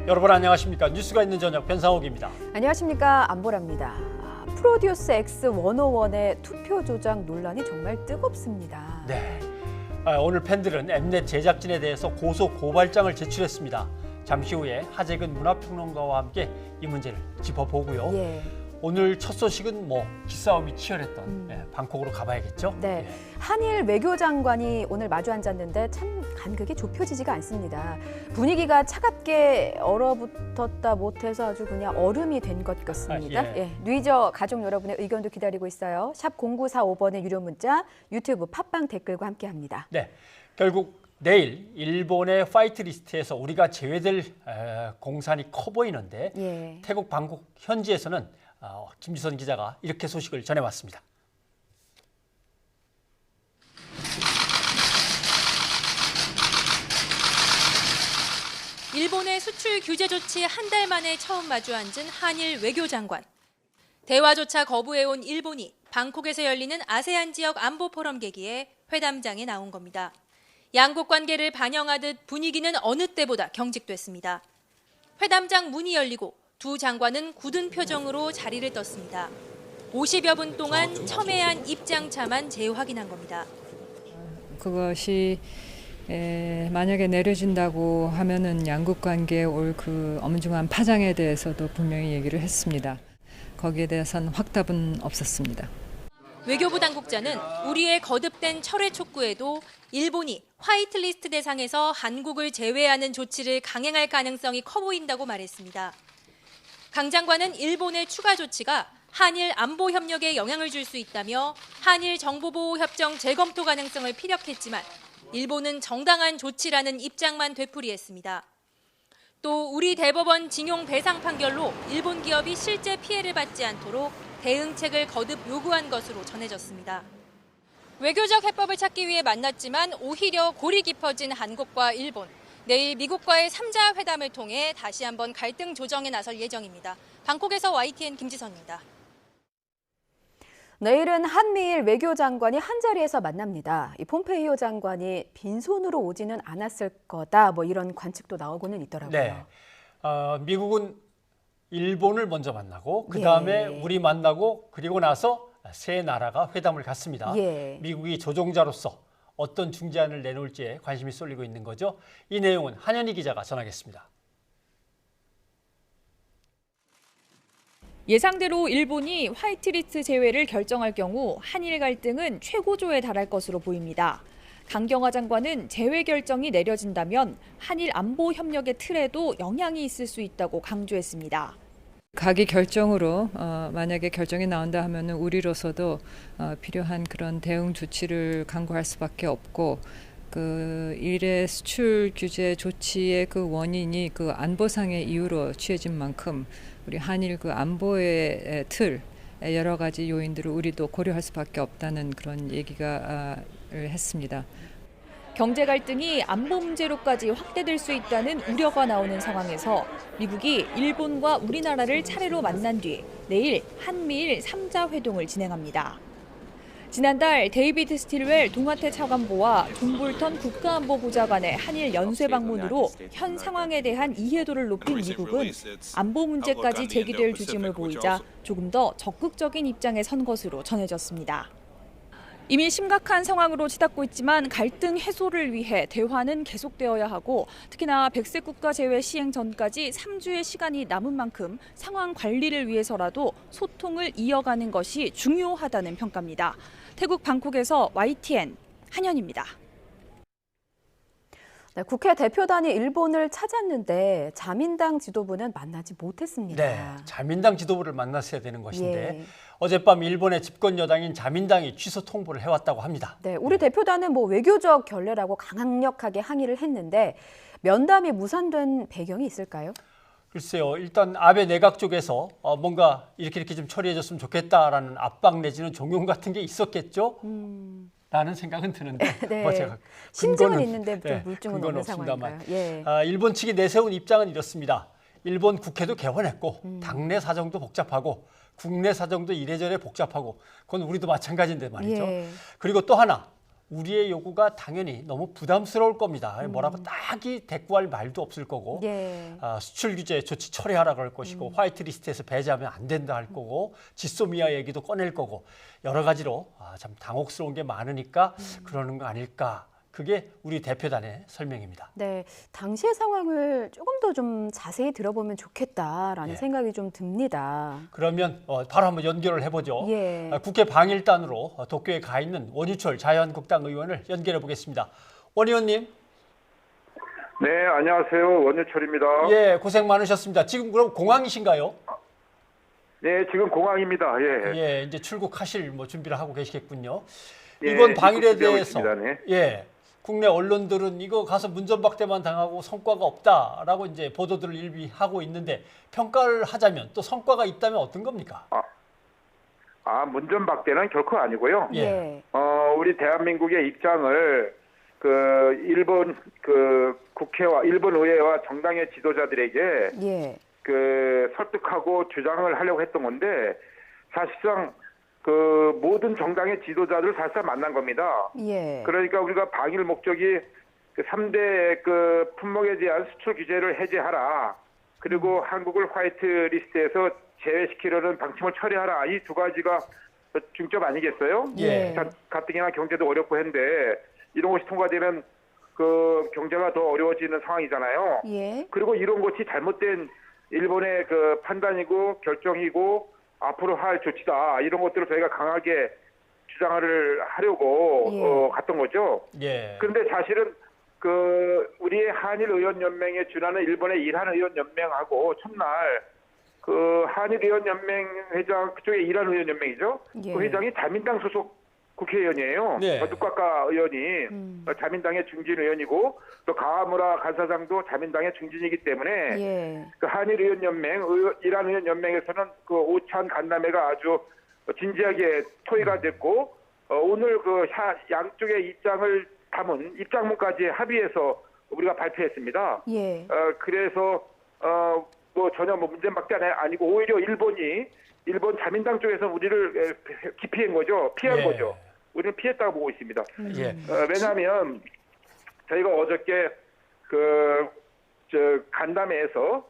여러분 안녕하십니까? 뉴스가 있는 저녁 변상욱입니다. 안녕하십니까, 안보라입니다. 프로듀스 X101의 투표 조작 논란이 정말 뜨겁습니다. 네, 오늘 팬들은 엠넷 제작진에 대해서 고소 고발장을 제출했습니다. 잠시 후에 하재근 문화평론가와 함께 이 문제를 짚어보고요. 예. 오늘 첫 소식은 기싸움이 치열했던 방콕으로 가봐야겠죠? 네, 한일 외교장관이 오늘 마주 앉았는데 참 간극이 좁혀지지가 않습니다. 분위기가 차갑게 얼어붙었다 못해서 아주 그냥 얼음이 된 것 같습니다. 뉘저 가족 여러분의 의견도 기다리고 있어요. 샵 0945번의 유료 문자, 유튜브 팟빵 댓글과 함께합니다. 네, 결국 내일 일본의 파이트 리스트에서 우리가 제외될 공산이 커 보이는데 태국 방콕 현지에서는 김지선 기자가 이렇게 소식을 전해왔습니다. 일본의 수출 규제 조치 한 달 만에 처음 마주 앉은 한일 외교장관. 대화조차 거부해온 일본이 방콕에서 열리는 아세안 지역 안보 포럼 계기에 회담장에 나온 겁니다. 양국 관계를 반영하듯 분위기는 어느 때보다 경직됐습니다. 회담장 문이 열리고 두 장관은 굳은 표정으로 자리를 떴습니다. 50여 분 동안 첨예한 입장차만 재확인한 겁니다. 그것이 만약에 내려진다고 하면은 양국 관계에 올 그 엄중한 파장에 대해서도 분명히 얘기를 했습니다. 거기에 대해서는 확답은 없었습니다. 외교부 당국자는 우리의 거듭된 철회 촉구에도 일본이 화이트리스트 대상에서 한국을 제외하는 조치를 강행할 가능성이 커 보인다고 말했습니다. 강 장관은 일본의 추가 조치가 한일 안보 협력에 영향을 줄 수 있다며 한일 정보보호협정 재검토 가능성을 피력했지만 일본은 정당한 조치라는 입장만 되풀이했습니다. 또 우리 대법원 징용 배상 판결로 일본 기업이 실제 피해를 받지 않도록 대응책을 거듭 요구한 것으로 전해졌습니다. 외교적 해법을 찾기 위해 만났지만 오히려 골이 깊어진 한국과 일본. 내일 미국과의 3자 회담을 통해 다시 한번 갈등 조정에 나설 예정입니다. 방콕에서 YTN 김지선입니다. 내일은 한미일 외교장관이 한자리에서 만납니다. 이 폼페이오 장관이 빈손으로 오지는 않았을 거다, 이런 관측도 나오고는 있더라고요. 네, 미국은 일본을 먼저 만나고 그다음에 우리 만나고 그리고 나서 세 나라가 회담을 갖습니다. 미국이 조종자로서 어떤 중재안을 내놓을지에 관심이 쏠리고 있는 거죠. 이 내용은 한현희 기자가 전하겠습니다. 예상대로 일본이 화이트리스트 제외를 결정할 경우 한일 갈등은 최고조에 달할 것으로 보입니다. 강경화 장관은 제외 결정이 내려진다면 한일 안보 협력의 틀에도 영향이 있을 수 있다고 강조했습니다. 가기 결정으로 만약에 결정이 나온다 하면은 우리로서도 필요한 그런 대응 조치를 강구할 수밖에 없고 그 일의 수출 규제 조치의 그 원인이 그 안보상의 이유로 취해진 만큼 우리 한일 그 안보의 틀 여러 가지 요인들을 우리도 고려할 수밖에 없다는 그런 얘기가 했습니다. 경제 갈등이 안보 문제로까지 확대될 수 있다는 우려가 나오는 상황에서 미국이 일본과 우리나라를 차례로 만난 뒤 내일 한미일 3자 회동을 진행합니다. 지난달 데이비드 스틸웰 동아태 차관보와 존 볼턴 국가안보보좌관의 한일 연쇄 방문으로 현 상황에 대한 이해도를 높인 미국은 안보 문제까지 제기될 조짐을 보이자 조금 더 적극적인 입장에 선 것으로 전해졌습니다. 이미 심각한 상황으로 치닫고 있지만 갈등 해소를 위해 대화는 계속되어야 하고 특히나 백색 국가 제외 시행 전까지 3주의 시간이 남은 만큼 상황 관리를 위해서라도 소통을 이어가는 것이 중요하다는 평가입니다. 태국 방콕에서 YTN 한현입니다. 네, 국회 대표단이 일본을 찾았는데 자민당 지도부는 만나지 못했습니다. 네, 자민당 지도부를 만났어야 되는 것인데 어젯밤 일본의 집권 여당인 자민당이 취소 통보를 해왔다고 합니다. 네, 우리 대표단은 외교적 결례라고 강력하게 항의를 했는데 면담이 무산된 배경이 있을까요? 글쎄요, 일단 아베 내각 쪽에서 뭔가 이렇게 좀 처리해줬으면 좋겠다라는 압박 내지는 종용 같은 게 있었겠죠? 라는 생각은 드는데 제가 심증은 있는데 좀 물증은 없는 없습니다만. 상황인가요? 일본 측이 내세운 입장은 이렇습니다. 일본 국회도 개원했고 당내 사정도 복잡하고 국내 사정도 이래저래 복잡하고 그건 우리도 마찬가지인데 말이죠. 그리고 또 하나 우리의 요구가 당연히 너무 부담스러울 겁니다. 뭐라고 딱히 대꾸할 말도 없을 거고 수출 규제 조치 철회하라 그럴 것이고 화이트리스트에서 배제하면 안 된다 할 거고 지소미아 얘기도 꺼낼 거고 여러 가지로 참 당혹스러운 게 많으니까 그러는 거 아닐까. 그게 우리 대표단의 설명입니다. 네, 당시의 상황을 조금 더 좀 자세히 들어보면 좋겠다라는 생각이 좀 듭니다. 그러면 바로 한번 연결을 해보죠. 국회 방일단으로 도쿄에 가 있는 원유철 자유한국당 의원을 연결해 보겠습니다. 원 의원님. 네, 안녕하세요. 원유철입니다. 예, 고생 많으셨습니다. 지금 그럼 공항이신가요? 네, 지금 공항입니다. 예, 이제 출국하실 준비를 하고 계시겠군요. 이번 방일에 대해서 국내 언론들은 이거 가서 문전박대만 당하고 성과가 없다라고 이제 보도들을 일비 하고 있는데 평가를 하자면 또 성과가 있다면 어떤 겁니까? 문전박대는 결코 아니고요. 우리 대한민국의 입장을 일본 국회와 일본 의회와 정당의 지도자들에게 설득하고 주장을 하려고 했던 건데 사실상 모든 정당의 지도자들을 사실상 만난 겁니다. 그러니까 우리가 방일 목적이 3대 품목에 대한 수출 규제를 해제하라. 그리고 한국을 화이트리스트에서 제외시키려는 방침을 처리하라. 이 두 가지가 중점 아니겠어요? 가뜩이나 경제도 어렵고 했는데 이런 것이 통과되면 경제가 더 어려워지는 상황이잖아요. 그리고 이런 것이 잘못된 일본의 판단이고 결정이고 앞으로 할 조치다. 이런 것들을 저희가 강하게 주장을 하려고 갔던 거죠. 그런데 사실은 우리의 한일 의원 연맹에 준하는 일본의 일한 의원 연맹하고 첫날 한일 의원 연맹 회장 그쪽에 일한 의원 연맹이죠. 그 회장이 자민당 소속 국회의원이에요. 누카카 의원이 자민당의 중진 의원이고 또 가와무라 간사장도 자민당의 중진이기 때문에 한일 의원 연맹, 일한 의원 연맹에서는 오찬 간담회가 아주 진지하게 토의가 됐고 오늘 양쪽의 입장을 담은 입장문까지 합의해서 우리가 발표했습니다. 그래서 전혀 문제밖에 아니고 오히려 일본 자민당 쪽에서 우리를 기피한 거죠. 피한 거죠. 우리는 피했다고 보고 있습니다. 왜냐하면 저희가 어저께 간담회에서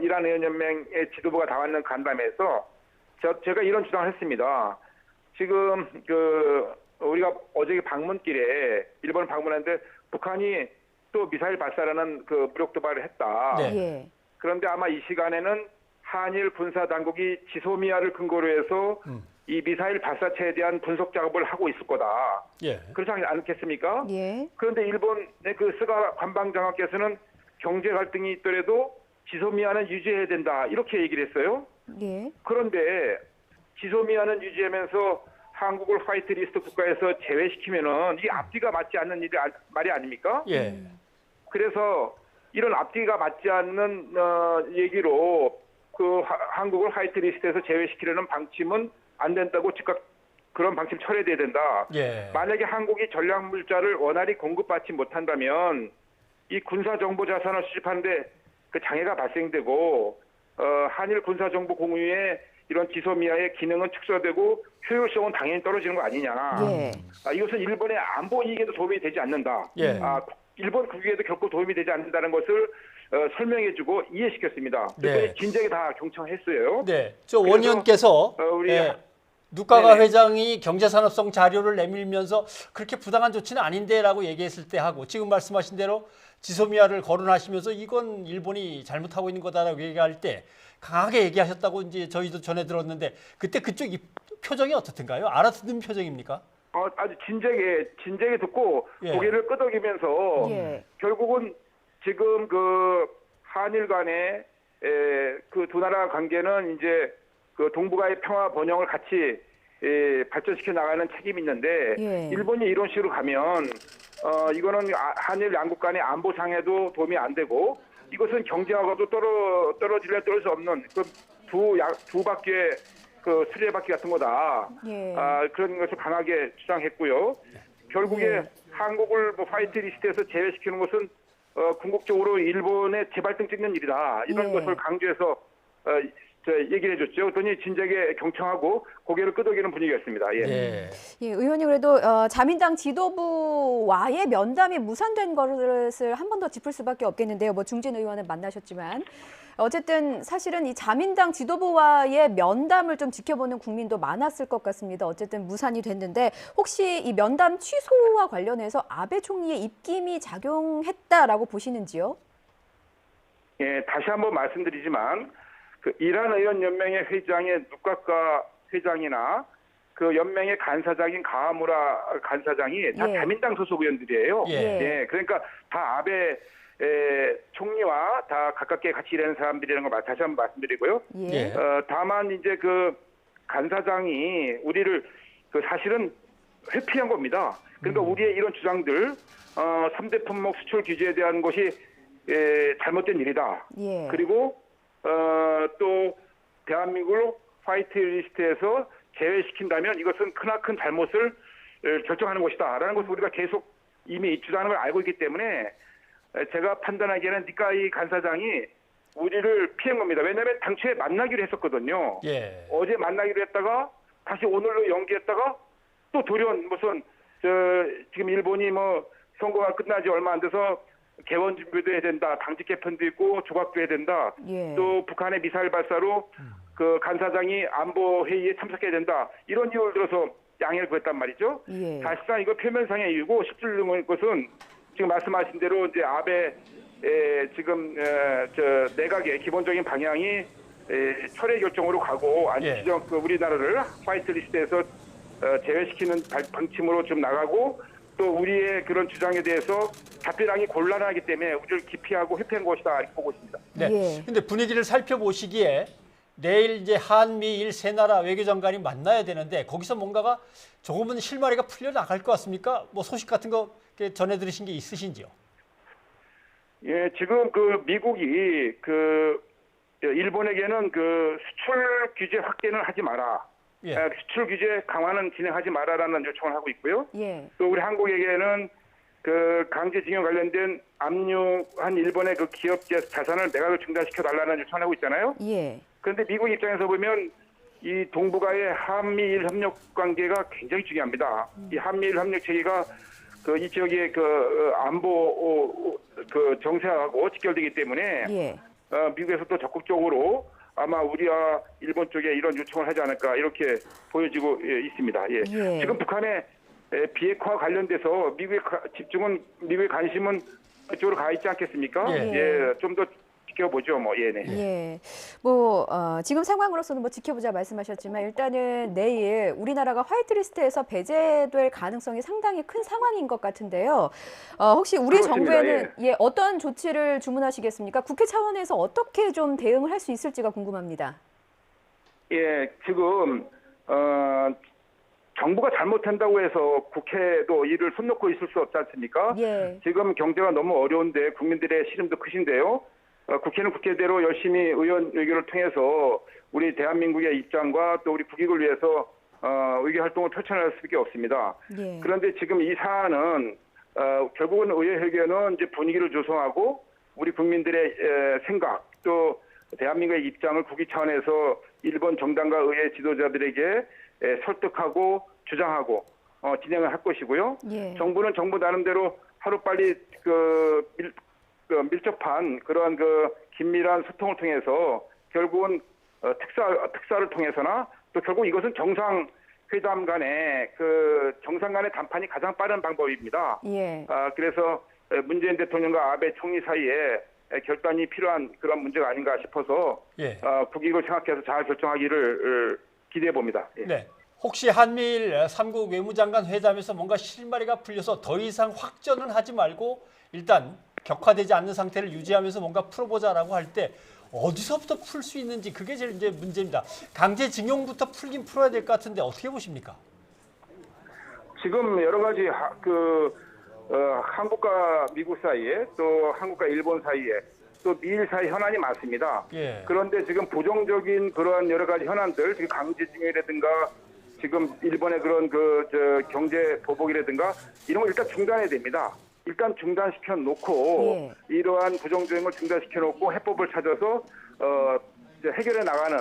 일한 의원연맹의 지도부가 나왔는 간담회에서 제가 이런 주장을 했습니다. 지금 우리가 어저께 방문길에 일본을 방문했는데 북한이 또 미사일 발사라는 무력 도발을 했다. 그런데 아마 이 시간에는 한일 군사 당국이 지소미아를 근거로 해서 이 미사일 발사체에 대한 분석 작업을 하고 있을 거다. 그렇지 않겠습니까? 그런데 일본의 스가 관방장관께서는 경제 갈등이 있더라도 지소미아는 유지해야 된다. 이렇게 얘기를 했어요. 그런데 지소미아는 유지하면서 한국을 화이트리스트 국가에서 제외시키면은 이게 앞뒤가 맞지 않는 말이 아닙니까? 그래서 이런 앞뒤가 맞지 않는 얘기로 한국을 화이트리스트에서 제외시키려는 방침은 안 된다고 즉각 그런 방침 철회돼야 된다. 만약에 한국이 전략물자를 원활히 공급받지 못한다면 이 군사정보자산을 수집하는데 장애가 발생되고 한일 군사정보 공유에 이런 지소미아의 기능은 축소되고 효율성은 당연히 떨어지는 거 아니냐. 이것은 일본의 안보 이익에도 도움이 되지 않는다. 일본 국익에도 결코 도움이 되지 않는다는 것을 설명해주고 이해시켰습니다. 진작에 다 경청했어요. 저 원 의원께서 누카가 회장이 경제산업성 자료를 내밀면서 그렇게 부당한 조치는 아닌데라고 얘기했을 때 하고 지금 말씀하신 대로 지소미아를 거론하시면서 이건 일본이 잘못하고 있는 거다라고 얘기할 때 강하게 얘기하셨다고 이제 저희도 전해 들었는데 그때 그쪽 표정이 어떻든가요? 알아듣는 표정입니까? 아주 진작에 듣고 고개를 끄덕이면서 결국은 지금 한일 간의 두 나라 관계는 이제 동북아의 평화 번영을 같이 발전시켜 나가는 책임이 있는데 일본이 이런 식으로 가면 이거는 한일 양국 간의 안보상에도 도움이 안 되고 이것은 경제하고도 떨어질 수 없는 두 바퀴의 수레바퀴 같은 거다. 그런 것을 강하게 주장했고요. 결국에 한국을 화이트리스트에서 제외시키는 것은 궁극적으로 일본의 재발등 찍는 일이다. 이런 것을 강조해서 얘기를 해줬죠. 그랬더니 진작에 경청하고 고개를 끄덕이는 분위기였습니다. 예. 예, 의원님 그래도 자민당 지도부와의 면담이 무산된 것을 한 번 더 짚을 수밖에 없겠는데요. 뭐 중진 의원을 만나셨지만 어쨌든 사실은 이 자민당 지도부와의 면담을 좀 지켜보는 국민도 많았을 것 같습니다. 어쨌든 무산이 됐는데 혹시 이 면담 취소와 관련해서 아베 총리의 입김이 작용했다라고 보시는지요? 예, 다시 한번 말씀드리지만 그 이란 의원 연맹의 회장의 누카카 회장이나 그 연맹의 간사장인 가하무라 간사장이 다 자민당 소속 의원들이에요. 예, 그러니까 다 아베 총리와 다 가깝게 같이 일하는 사람들이라는 걸 다시 한번 말씀드리고요. 다만 이제 그 간사장이 우리를 그 사실은 회피한 겁니다. 그러니까 우리의 이런 주장들, 3대 품목 수출 규제에 대한 것이 잘못된 일이다. 그리고 또 대한민국을 화이트리스트에서 제외시킨다면 이것은 크나큰 잘못을 결정하는 것이다라는 것을 우리가 계속 이미 주장하는 걸 알고 있기 때문에 제가 판단하기에는 니카이 간사장이 우리를 피한 겁니다. 왜냐하면 당초에 만나기로 했었거든요. 어제 만나기로 했다가 다시 오늘로 연기했다가 또 돌연 무슨 지금 일본이 뭐 선거가 끝나지 얼마 안 돼서 개원 준비도 해야 된다. 당직 개편도 있고 조각도 해야 된다. 또 북한의 미사일 발사로 그 간사장이 안보 회의에 참석해야 된다. 이런 이유를 들어서 양해를 구했단 말이죠. 사실상 이거 표면상의 이유고 실질적인 것은 지금 말씀하신 대로 이제 아베 지금 내각의 기본적인 방향이 철회 결정으로 가고 안지정 우리나라를 화이트리스트에서 제외시키는 방침으로 좀 나가고 또 우리의 그런 주장에 대해서 답변하기 곤란하기 때문에 우리를 기피하고 회피한 것이다 이렇게 보고 있습니다. 네. 근데 분위기를 살펴보시기에 내일 이제 한미일 세 나라 외교장관이 만나야 되는데 거기서 뭔가가 조금은 실마리가 풀려 나갈 것 같습니까? 뭐 소식 같은 거 전해 들으신 게 있으신지요? 예, 지금 그 미국이 그 일본에게는 그 수출 규제 확대는 하지 마라. 수출 규제 강화는 진행하지 마라라는 요청을 하고 있고요. 또 우리 한국에게는 그 강제징용 관련된 압류한 일본의 그 기업 자산을 매각을 중단시켜 달라는 요청을 하고 있잖아요. 그런데 미국 입장에서 보면 이 동북아의 한미일 협력 관계가 굉장히 중요합니다. 이 한미일 협력 체계가 그 이 지역의 그 안보 그 정세하고 직결되기 때문에 미국에서도 적극적으로 아마 우리와 일본 쪽에 이런 요청을 하지 않을까 이렇게 보여지고 있습니다. 지금 북한의 비핵화 관련돼서 미국의 관심은 그쪽으로 가 있지 않겠습니까? 좀 더 지켜보죠, 뭐. 지금 상황으로서는 뭐 지켜보자 말씀하셨지만 일단은 내일 우리나라가 화이트리스트에서 배제될 가능성이 상당히 큰 상황인 것 같은데요. 혹시 우리 그렇습니다. 정부에는 어떤 조치를 주문하시겠습니까? 국회 차원에서 어떻게 좀 대응을 할 수 있을지가 궁금합니다. 지금 정부가 잘못한다고 해서 국회도 이를 손 놓고 있을 수 없지 않습니까? 지금 경제가 너무 어려운데 국민들의 시름도 크신데요. 국회는 국회대로 열심히 의원 외교를 통해서 우리 대한민국의 입장과 또 우리 국익을 위해서 외교 활동을 펼쳐나갈 수밖에 없습니다. 그런데 지금 이 사안은 결국은 의회회견은 이제 분위기를 조성하고 우리 국민들의 생각 또 대한민국의 입장을 국익 차원에서 일본 정당과 의회 지도자들에게 설득하고 주장하고 진행을 할 것이고요. 정부는 정부 나름대로 하루빨리 밀접한 그러한 그 긴밀한 소통을 통해서 결국은 특사를 통해서나 또 결국 이것은 정상회담 간의 정상 간의 담판이 가장 빠른 방법입니다. 그래서 문재인 대통령과 아베 총리 사이에 결단이 필요한 그런 문제가 아닌가 싶어서 국익을 생각해서 잘 결정하기를 기대해 봅니다. 혹시 한미일 3국 외무장관 회담에서 뭔가 실마리가 풀려서 더 이상 확전은 하지 말고 일단 격화되지 않는 상태를 유지하면서 뭔가 풀어보자라고 할 때 어디서부터 풀 수 있는지 그게 제일 이제 문제입니다. 강제징용부터 풀긴 풀어야 될 것 같은데 어떻게 보십니까? 지금 여러 가지 한국과 미국 사이에 또 한국과 일본 사이에 또 미일 사이 현안이 많습니다. 그런데 지금 부정적인 그러한 여러 가지 현안들, 지금 강제징용이라든가 지금 일본의 그런 경제 보복이라든가 이런 거 일단 중단해야 됩니다. 일단 중단시켜 놓고 이러한 부정적인 걸 중단시켜 놓고 해법을 찾아서 해결해 나가는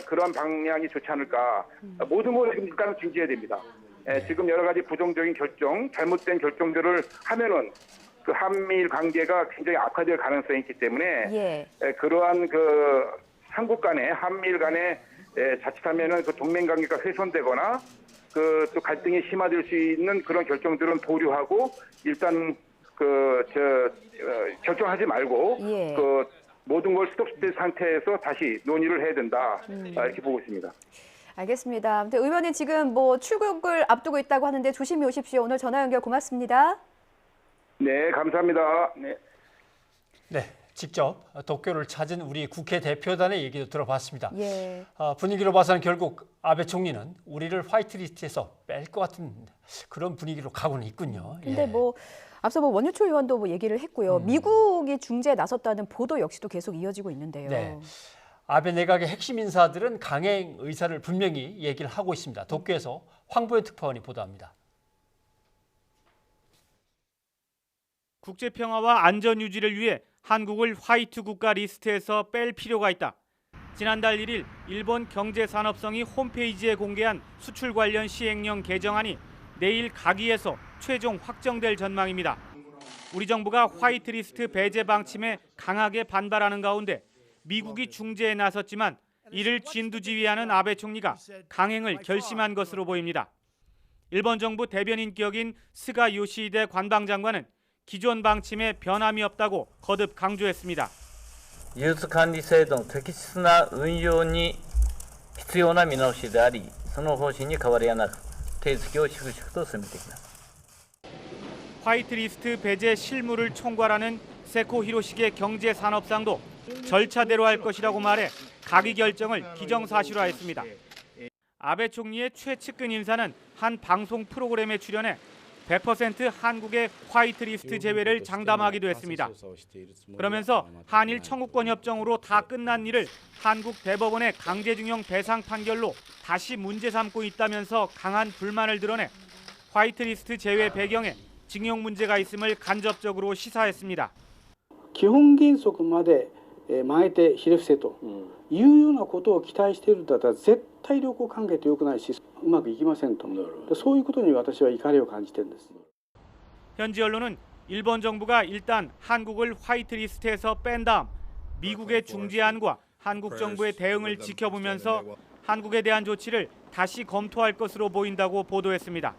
그런 방향이 좋지 않을까. 모든 걸 지금 일단은 중지해야 됩니다. 지금 여러 가지 부정적인 결정, 잘못된 결정들을 하면은 그 한미일 관계가 굉장히 악화될 가능성이 있기 때문에 그러한 그 한국 간에 한미일 간에 자칫하면은 그 동맹 관계가 훼손되거나 그 또 갈등이 심화될 수 있는 그런 결정들은 보류하고 일단 결정하지 말고 그 모든 걸 스톱된 상태에서 다시 논의를 해야 된다. 이렇게 보고 있습니다. 알겠습니다. 아무튼 의원님 지금 뭐 출국을 앞두고 있다고 하는데 조심히 오십시오. 오늘 전화 연결 고맙습니다. 네, 감사합니다. 네, 직접 도쿄를 찾은 우리 국회 대표단의 얘기도 들어봤습니다. 분위기로 봐서는 결국 아베 총리는 우리를 화이트리스트에서 뺄 것 같은 그런 분위기로 가고는 있군요. 근데 뭐 앞서 뭐 원유철 의원도 뭐 얘기를 했고요. 미국이 중재에 나섰다는 보도 역시도 계속 이어지고 있는데요. 네. 아베 내각의 핵심 인사들은 강행 의사를 분명히 얘기를 하고 있습니다. 도쿄에서 황보현 특파원이 보도합니다. 국제평화와 안전 유지를 위해 한국을 화이트 국가 리스트에서 뺄 필요가 있다. 지난달 1일 일본 경제산업성이 홈페이지에 공개한 수출 관련 시행령 개정안이 내일 가기에서 최종 확정될 전망입니다. 우리 정부가 화이트리스트 배제 방침에 강하게 반발하는 가운데 미국이 중재에 나섰지만 이를 진두지휘하는 아베 총리가 강행을 결심한 것으로 보입니다. 일본 정부 대변인 격인 스가 요시히데 관방장관은 기존 방침에 변함이 없다고 거듭 강조했습니다. 輸出管理制度の適切な運用に必要な見直しであり、その方針に変わりはなく、手続きを粛々と進めていきます。 화이트리스트 배제 실무를 총괄하는 세코 히로시게 경제산업상도 절차대로 할 것이라고 말해 가기 결정을 기정사실화했습니다. 아베 총리의 최측근 인사는 한 방송 프로그램에 출연해 100% 한국의 화이트리스트 제외를 장담하기도 했습니다. 그러면서 한일 청구권 협정으로 다 끝난 일을 한국 대법원의 강제징용 배상 판결로 다시 문제 삼고 있다면서 강한 불만을 드러내 화이트리스트 제외 배경에 징용 문제가 있음을 간접적으로 시사했습니다. 基本原則まで曲げてひれ伏せというようなことを期待しているんだったら絶対良好関係って良くないしうまくいきませんとそういうことに私は怒りを感じているんです。 현지 언론은 일본 정부가 일단 한국을 화이트리스트에서 뺀 다음 미국의 중재안과 한국 정부의 대응을 지켜보면서 한국에 대한 조치를 다시 검토할 것으로 보인다고 보도했습니다.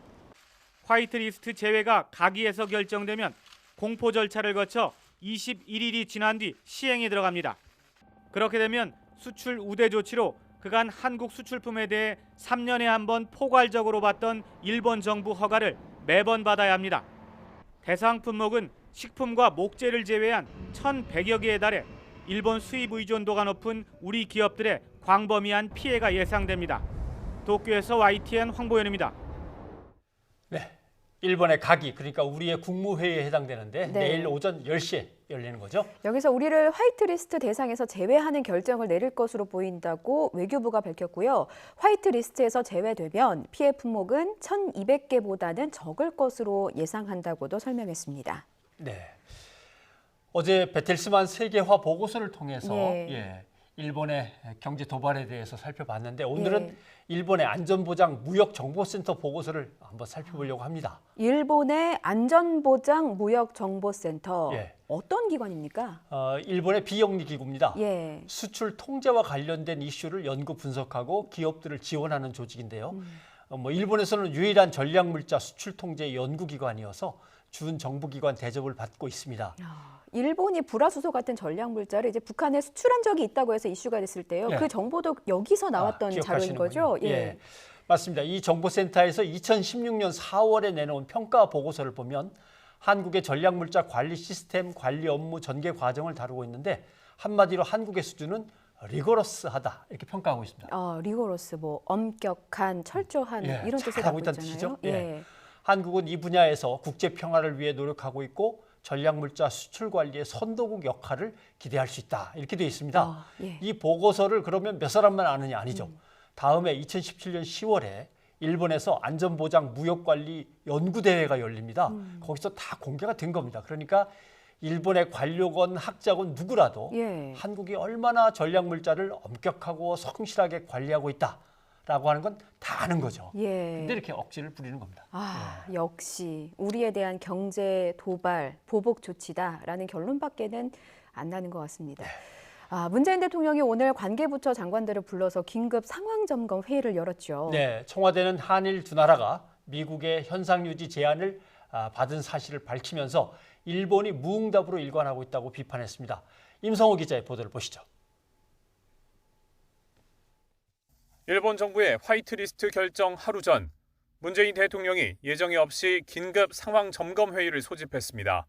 화이트리스트 제외가 가기에서 결정되면 공포 절차를 거쳐 21일이 지난 뒤 시행에 들어갑니다. 그렇게 되면 수출 우대 조치로 그간 한국 수출품에 대해 3년에 한 번 포괄적으로 받던 일본 정부 허가를 매번 받아야 합니다. 대상 품목은 식품과 목재를 제외한 1,100여 개에 달해 일본 수입 의존도가 높은 우리 기업들의 광범위한 피해가 예상됩니다. 도쿄에서 YTN 황보현입니다. 네, 일본의 가기, 그러니까 우리의 국무회의에 해당되는데 내일 오전 10시에 열리는 거죠. 여기서 우리를 화이트리스트 대상에서 제외하는 결정을 내릴 것으로 보인다고 외교부가 밝혔고요. 화이트리스트에서 제외되면 피해 품목은 1,200개보다는 적을 것으로 예상한다고도 설명했습니다. 네, 어제 베텔스만 세계화 보고서를 통해서 일본의 경제 도발에 대해서 살펴봤는데 오늘은 일본의 안전보장 무역정보센터 보고서를 한번 살펴보려고 합니다. 일본의 안전보장 무역정보센터 어떤 기관입니까? 일본의 비영리 기구입니다. 수출 통제와 관련된 이슈를 연구 분석하고 기업들을 지원하는 조직인데요. 일본에서는 유일한 전략물자 수출 통제 연구기관이어서 준정부기관 대접을 받고 있습니다. 일본이 불화수소 같은 전략물자를 이제 북한에 수출한 적이 있다고 해서 이슈가 됐을 때요. 그 정보도 여기서 나왔던 자료인 거죠? 맞습니다. 이 정보센터에서 2016년 4월에 내놓은 평가 보고서를 보면 한국의 전략물자 관리 시스템 관리 업무 전개 과정을 다루고 있는데 한마디로 한국의 수준은 리거러스하다 이렇게 평가하고 있습니다. 리거러스, 뭐 엄격한, 철저한 이런 뜻을 갖고 있잖아요. 뜻이죠. 한국은 이 분야에서 국제 평화를 위해 노력하고 있고 전략물자 수출 관리의 선도국 역할을 기대할 수 있다 이렇게 되어 있습니다. 이 보고서를 그러면 몇 사람만 아느냐 아니죠. 다음에 2017년 10월에 일본에서 안전보장 무역관리 연구대회가 열립니다. 거기서 다 공개가 된 겁니다. 그러니까 일본의 관료건 학자건 누구라도 한국이 얼마나 전략물자를 엄격하고 성실하게 관리하고 있다라고 하는 건 다 아는 거죠. 근데 이렇게 억지를 부리는 겁니다. 역시 우리에 대한 경제 도발, 보복 조치다라는 결론밖에는 안 나는 것 같습니다. 문재인 대통령이 오늘 관계부처 장관들을 불러서 긴급 상황 점검 회의를 열었죠. 네, 청와대는 한일 두 나라가 미국의 현상 유지 제안을 받은 사실을 밝히면서 일본이 무응답으로 일관하고 있다고 비판했습니다. 임성호 기자의 보도를 보시죠. 일본 정부의 화이트리스트 결정 하루 전 문재인 대통령이 예정이 없이 긴급 상황 점검 회의를 소집했습니다.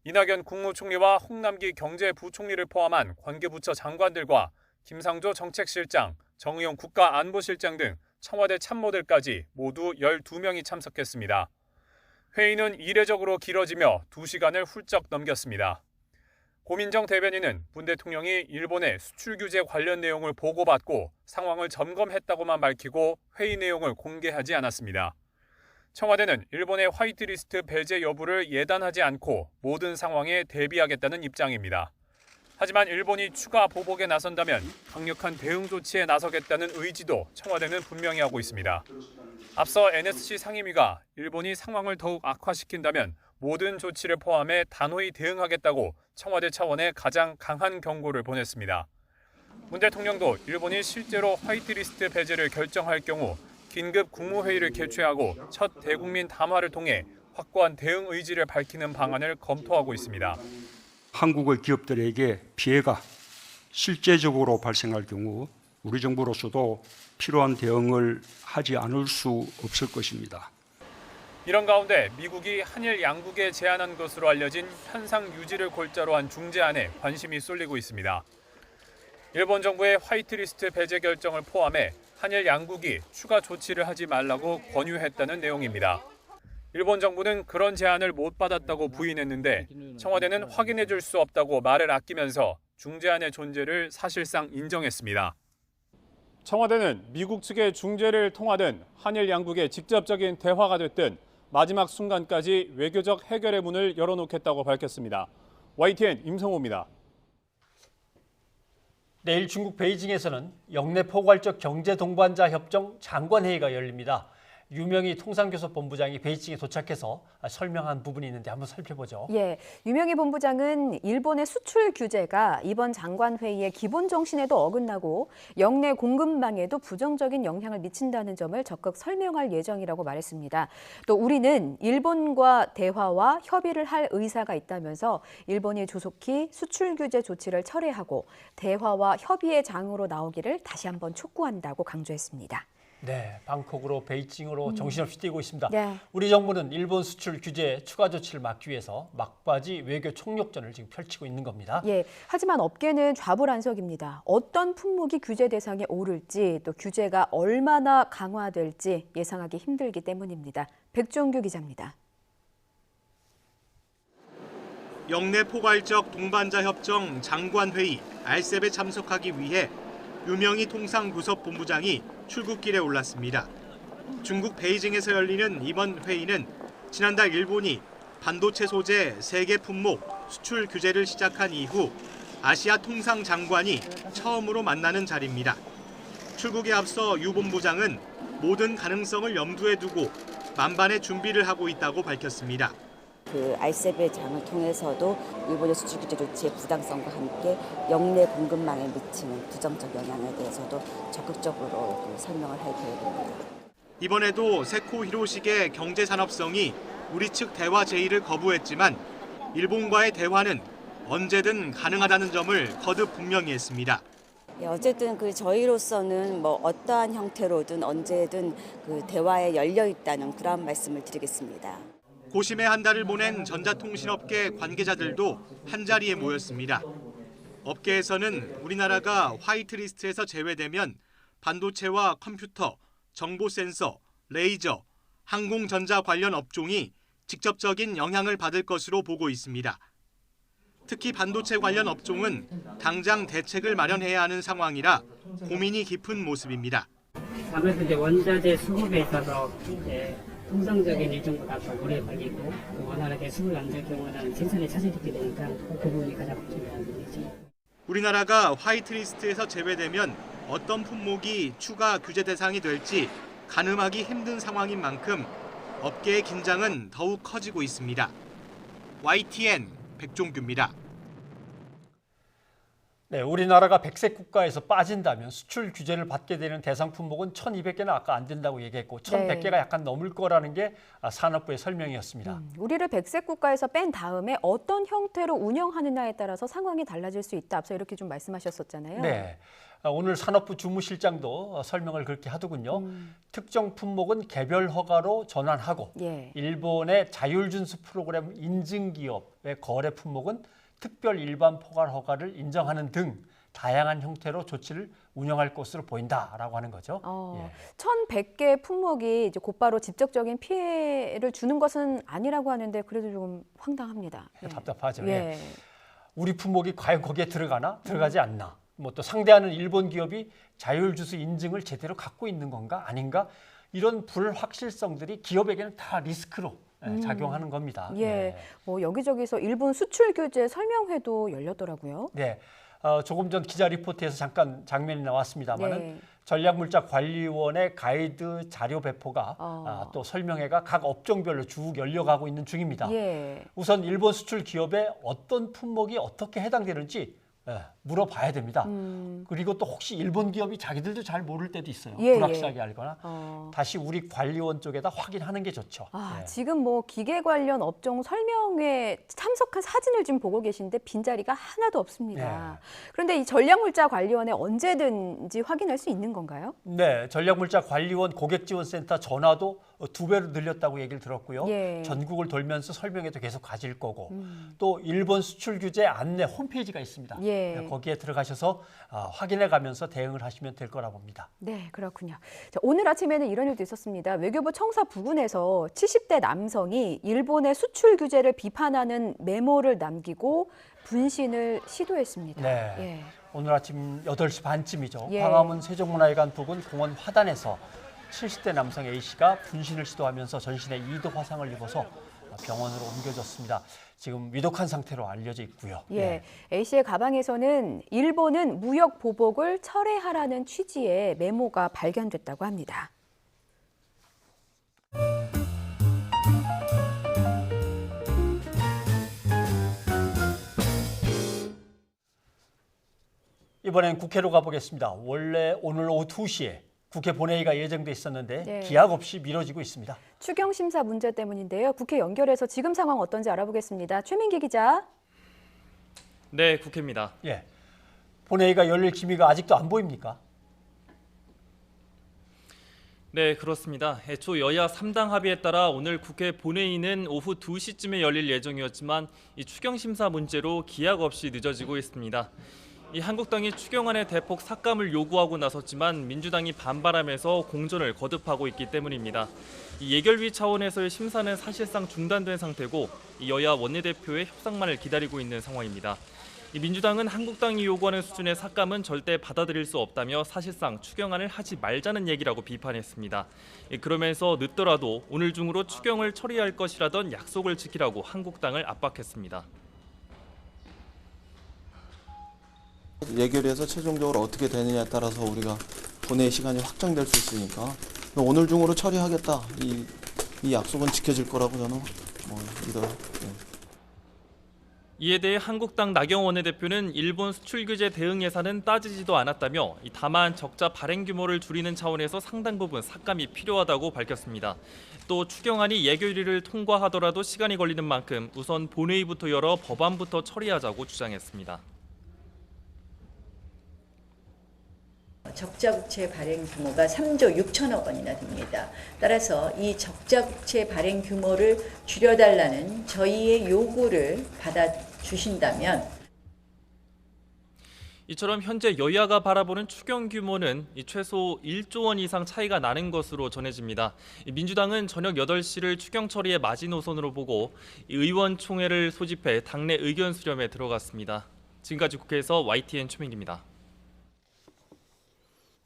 이낙연 국무총리와 홍남기 경제부총리를 포함한 관계부처 장관들과 김상조 정책실장, 정의용 국가안보실장 등 청와대 참모들까지 모두 12명이 참석했습니다. 회의는 이례적으로 길어지며 2시간을 훌쩍 넘겼습니다. 고민정 대변인은 문 대통령이 일본의 수출 규제 관련 내용을 보고받고 상황을 점검했다고만 밝히고 회의 내용을 공개하지 않았습니다. 청와대는 일본의 화이트리스트 배제 여부를 예단하지 않고 모든 상황에 대비하겠다는 입장입니다. 하지만 일본이 추가 보복에 나선다면 강력한 대응 조치에 나서겠다는 의지도 청와대는 분명히 하고 있습니다. 앞서 NSC 상임위가 일본이 상황을 더욱 악화시킨다면 모든 조치를 포함해 단호히 대응하겠다고 청와대 차원의 가장 강한 경고를 보냈습니다. 문 대통령도 일본이 실제로 화이트리스트 배제를 결정할 경우 긴급 국무회의를 개최하고 첫 대국민 담화를 통해 확고한 대응 의지를 밝히는 방안을 검토하고 있습니다. 한국의 기업들에게 피해가 실제적으로 발생할 경우 우리 정부로서도 필요한 대응을 하지 않을 수 없을 것입니다. 이런 가운데 미국이 한일 양국에 제안한 것으로 알려진 현상 유지를 골자로 한 중재안에 관심이 쏠리고 있습니다. 일본 정부의 화이트리스트 배제 결정을 포함해 한일 양국이 추가 조치를 하지 말라고 권유했다는 내용입니다. 일본 정부는 그런 제안을 못 받았다고 부인했는데 청와대는 확인해 줄 수 없다고 말을 아끼면서 중재안의 존재를 사실상 인정했습니다. 청와대는 미국 측의 중재를 통하든 한일 양국의 직접적인 대화가 됐든 마지막 순간까지 외교적 해결의 문을 열어놓겠다고 밝혔습니다. YTN 임성호입니다. 내일 중국 베이징에서는 영내 포괄적 경제 동반자 협정 장관회의가 열립니다. 유명희 통상교섭 본부장이 베이징에 도착해서 설명한 부분이 있는데 한번 살펴보죠. 유명희 본부장은 일본의 수출 규제가 이번 장관회의의 기본 정신에도 어긋나고 영내 공급망에도 부정적인 영향을 미친다는 점을 적극 설명할 예정이라고 말했습니다. 또 우리는 일본과 대화와 협의를 할 의사가 있다면서 일본이 조속히 수출 규제 조치를 철회하고 대화와 협의의 장으로 나오기를 다시 한번 촉구한다고 강조했습니다. 네, 방콕으로 베이징으로 정신없이 뛰고 있습니다. 우리 정부는 일본 수출 규제 추가 조치를 막기 위해서 막바지 외교 총력전을 지금 펼치고 있는 겁니다. 하지만 업계는 좌불안석입니다. 어떤 품목이 규제 대상에 오를지 또 규제가 얼마나 강화될지 예상하기 힘들기 때문입니다. 백종규 기자입니다. 영내 포괄적 동반자 협정 장관회의 RCEP에 참석하기 위해 유명희 통상교섭 본부장이 출국길에 올랐습니다. 중국 베이징에서 열리는 이번 회의는 지난달 일본이 반도체 소재 3개 품목 수출 규제를 시작한 이후 아시아 통상 장관이 처음으로 만나는 자리입니다. 출국에 앞서 유 본부장은 모든 가능성을 염두에 두고 만반의 준비를 하고 있다고 밝혔습니다. RCEP의 장을 통해서도 일본의 수출 규제 조치의 부당성과 함께 영내 공급망에 미치는 부정적 영향에 대해서도 적극적으로 설명을 할 계획입니다. 이번에도 세코 히로시게 경제산업성이 우리 측 대화 제의를 거부했지만 일본과의 대화는 언제든 가능하다는 점을 거듭 분명히 했습니다. 어쨌든 저희로서는 어떠한 형태로든 언제든 대화에 열려 있다는 그런 말씀을 드리겠습니다. 고심에 한 달을 보낸 전자통신업계 관계자들도 한자리에 모였습니다. 업계에서는 우리나라가 화이트리스트에서 제외되면 반도체와 컴퓨터, 정보센서, 레이저, 항공전자 관련 업종이 직접적인 영향을 받을 것으로 보고 있습니다. 특히 반도체 관련 업종은 당장 대책을 마련해야 하는 상황이라 고민이 깊은 모습입니다. 아무래도 원자재 수급에 있어서 통상적인 일정보다 더 오래 걸리고 원활하게 수급을 안 될 경우는 생산에 차질이 있게 되니까 그 부분이 가장 중요한 부분이죠. 우리나라가 화이트리스트에서 제외되면 어떤 품목이 추가 규제 대상이 될지 가늠하기 힘든 상황인 만큼 업계의 긴장은 더욱 커지고 있습니다. YTN 백종규입니다. 네, 우리나라가 백색 국가에서 빠진다면 수출 규제를 받게 되는 대상 품목은 1,200개는 아까 안 된다고 얘기했고 1,100개가 약간 넘을 거라는 게 산업부의 설명이었습니다. 우리를 백색 국가에서 뺀 다음에 어떤 형태로 운영하느냐에 따라서 상황이 달라질 수 있다. 앞서 이렇게 좀 말씀하셨었잖아요. 네. 오늘 산업부 주무실장도 설명을 그렇게 하더군요. 특정 품목은 개별 허가로 전환하고 일본의 자율준수 프로그램 인증 기업의 거래 품목은 특별 일반 포괄 허가를 인정하는 등 다양한 형태로 조치를 운영할 것으로 보인다라고 하는 거죠. 1,100개 품목이 이제 곧바로 직접적인 피해를 주는 것은 아니라고 하는데 그래도 조금 황당합니다. 답답하죠. 우리 품목이 과연 거기에 들어가나 들어가지 않나. 뭐 또 상대하는 일본 기업이 자율주수 인증을 제대로 갖고 있는 건가 아닌가 이런 불확실성들이 기업에게는 다 리스크로 작용하는 겁니다. 뭐 여기저기서 일본 수출 규제 설명회도 열렸더라고요. 네, 조금 전 기자 리포트에서 잠깐 장면이 나왔습니다만은 전략물자관리원의 가이드 자료 배포가 또 설명회가 각 업종별로 쭉 열려가고 있는 중입니다. 우선 일본 수출 기업에 어떤 품목이 어떻게 해당되는지 물어봐야 됩니다. 그리고 또 혹시 일본 기업이 자기들도 잘 모를 때도 있어요. 불확실하게 알거나 다시 우리 관리원 쪽에다 확인하는 게 좋죠. 지금 뭐 기계 관련 업종 설명회 참석한 사진을 지금 보고 계신데 빈자리가 하나도 없습니다. 그런데 이 전략물자관리원에 언제든지 확인할 수 있는 건가요? 네, 전략물자관리원 고객지원센터 전화도 2배로 늘렸다고 얘기를 들었고요. 전국을 돌면서 설명회도 계속 가질 거고 또 일본 수출 규제 안내 홈페이지가 있습니다. 거기에 들어가셔서 확인해 가면서 대응을 하시면 될 거라 봅니다. 네, 그렇군요. 자, 오늘 아침에는 이런 일도 있었습니다. 외교부 청사 부근에서 70대 남성이 일본의 수출 규제를 비판하는 메모를 남기고 분신을 시도했습니다. 네, 오늘 아침 8시 반쯤이죠. 광화문 세종문화회관 부근 공원 화단에서 70대 남성 A씨가 분신을 시도하면서 전신에 2도 화상을 입어서 병원으로 옮겨졌습니다. 지금 위독한 상태로 알려져 있고요. A씨의 가방에서는 일본은 무역 보복을 철회하라는 취지의 메모가 발견됐다고 합니다. 이번엔 국회로 가보겠습니다. 원래 오늘 오후 2시에 국회 본회의가 예정돼 있었는데 기약 없이 미뤄지고 있습니다. 추경 심사 문제 때문인데요. 국회 연결해서 지금 상황 어떤지 알아보겠습니다. 최민기 기자. 네, 국회입니다. 본회의가 열릴 기미가 아직도 안 보입니까? 네, 그렇습니다. 애초 여야 3당 합의에 따라 오늘 국회 본회의는 오후 2시쯤에 열릴 예정이었지만 이 추경 심사 문제로 기약 없이 늦어지고 있습니다. 이 한국당이 추경안의 대폭 삭감을 요구하고 나섰지만 민주당이 반발하면서 공전을 거듭하고 있기 때문입니다. 이 예결위 차원에서의 심사는 사실상 중단된 상태고 이 여야 원내대표의 협상만을 기다리고 있는 상황입니다. 이 민주당은 한국당이 요구하는 수준의 삭감은 절대 받아들일 수 없다며 사실상 추경안을 하지 말자는 얘기라고 비판했습니다. 그러면서 늦더라도 오늘 중으로 추경을 처리할 것이라던 약속을 지키라고 한국당을 압박했습니다. 예결위에서 최종적으로 어떻게 되느냐에 따라서 우리가 본회의 시간이 확정될 수 있으니까 오늘 중으로 처리하겠다. 이 약속은 지켜질 거라고 저는 믿어요. 이에 대해 한국당 나경원 원내대표는 일본 수출 규제 대응 예산은 따지지도 않았다며 다만 적자 발행 규모를 줄이는 차원에서 상당 부분 삭감이 필요하다고 밝혔습니다. 또 추경안이 예결위를 통과하더라도 시간이 걸리는 만큼 우선 본회의부터 열어 법안부터 처리하자고 주장했습니다. 적자국채 발행 규모가 3조 6천억 원이나 됩니다. 따라서 이 적자국채 발행 규모를 줄여달라는 저희의 요구를 받아주신다면 이처럼 현재 여야가 바라보는 추경 규모는 최소 1조 원 이상 차이가 나는 것으로 전해집니다. 민주당은 저녁 8시를 추경 처리의 마지노선으로 보고 의원총회를 소집해 당내 의견 수렴에 들어갔습니다. 지금까지 국회에서 YTN 최민기입니다.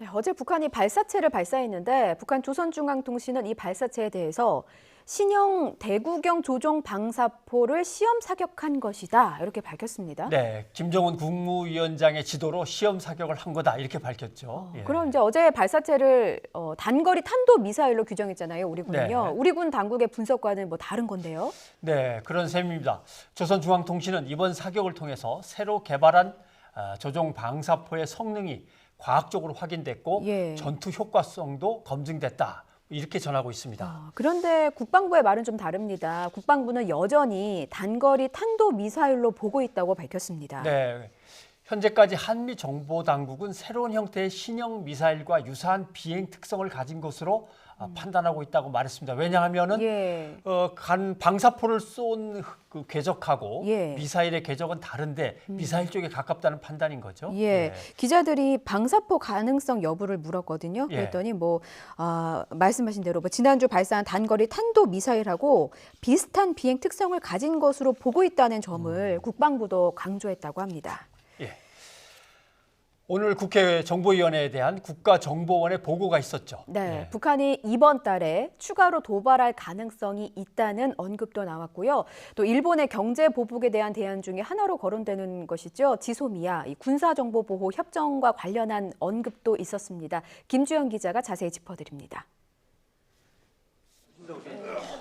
네, 어제 북한이 발사체를 발사했는데 북한 조선중앙통신은 이 발사체에 대해서 신형 대구경 조종 방사포를 시험 사격한 것이다 이렇게 밝혔습니다. 네, 김정은 국무위원장의 지도로 시험 사격을 한 거다 이렇게 밝혔죠. 예. 그럼 이제 어제 발사체를 단거리 탄도 미사일로 규정했잖아요, 우리 군은요. 네. 우리 군 당국의 분석과는 뭐 다른 건데요? 네, 그런 셈입니다. 조선중앙통신은 이번 사격을 통해서 새로 개발한 조종 방사포의 성능이 과학적으로 확인됐고 전투 효과성도 검증됐다. 이렇게 전하고 있습니다. 그런데 국방부의 말은 좀 다릅니다. 국방부는 여전히 단거리 탄도 미사일로 보고 있다고 밝혔습니다. 네, 현재까지 한미 정보 당국은 새로운 형태의 신형 미사일과 유사한 비행 특성을 가진 것으로 판단하고 있다고 말했습니다. 왜냐하면은 간 방사포를 쏜 그 궤적하고 미사일의 궤적은 다른데 미사일 쪽에 가깝다는 판단인 거죠. 기자들이 방사포 가능성 여부를 물었거든요. 그랬더니 말씀하신 대로 지난주 발사한 단거리 탄도 미사일하고 비슷한 비행 특성을 가진 것으로 보고 있다는 점을 국방부도 강조했다고 합니다. 오늘 국회 정보위원회에 대한 국가정보원의 보고가 있었죠. 네, 북한이 이번 달에 추가로 도발할 가능성이 있다는 언급도 나왔고요. 또 일본의 경제 보복에 대한 대안 중에 하나로 거론되는 것이죠. 지소미아, 이 군사정보보호 협정과 관련한 언급도 있었습니다. 김주영 기자가 자세히 짚어드립니다.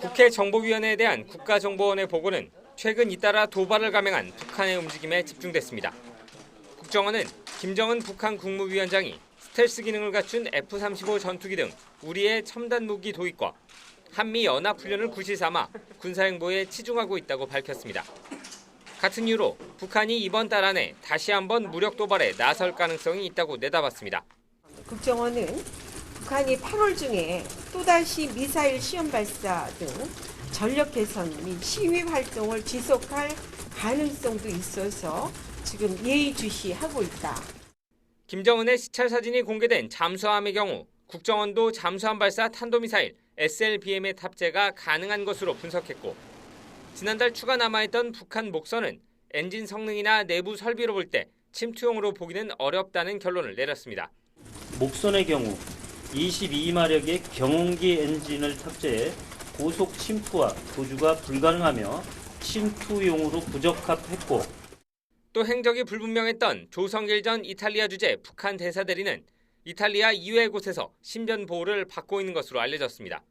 국회 정보위원회에 대한 국가정보원의 보고는 최근 잇따라 도발을 감행한 북한의 움직임에 집중됐습니다. 국정원은 김정은 북한 국무위원장이 스텔스 기능을 갖춘 F-35 전투기 등 우리의 첨단 무기 도입과 한미 연합훈련을 구실 삼아 군사행보에 치중하고 있다고 밝혔습니다. 같은 이유로 북한이 이번 달 안에 다시 한번 무력 도발에 나설 가능성이 있다고 내다봤습니다. 국정원은 북한이 8월 중에 또다시 미사일 시험 발사 등 전력 개선 및 시위 활동을 지속할 가능성도 있어서 지금 예의주시하고 있다. 김정은의 시찰 사진이 공개된 잠수함의 경우 국정원도 잠수함 발사 탄도미사일 SLBM의 탑재가 가능한 것으로 분석했고 지난달 추가 남아있던 북한 목선은 엔진 성능이나 내부 설비로 볼 때 침투용으로 보기는 어렵다는 결론을 내렸습니다. 목선의 경우 22마력의 경운기 엔진을 탑재해 고속 침투와 도주가 불가능하며 침투용으로 부적합했고 또 행적이 불분명했던 조성길 전 이탈리아 주재 북한 대사대리는 이탈리아 이외의 곳에서 신변 보호를 받고 있는 것으로 알려졌습니다.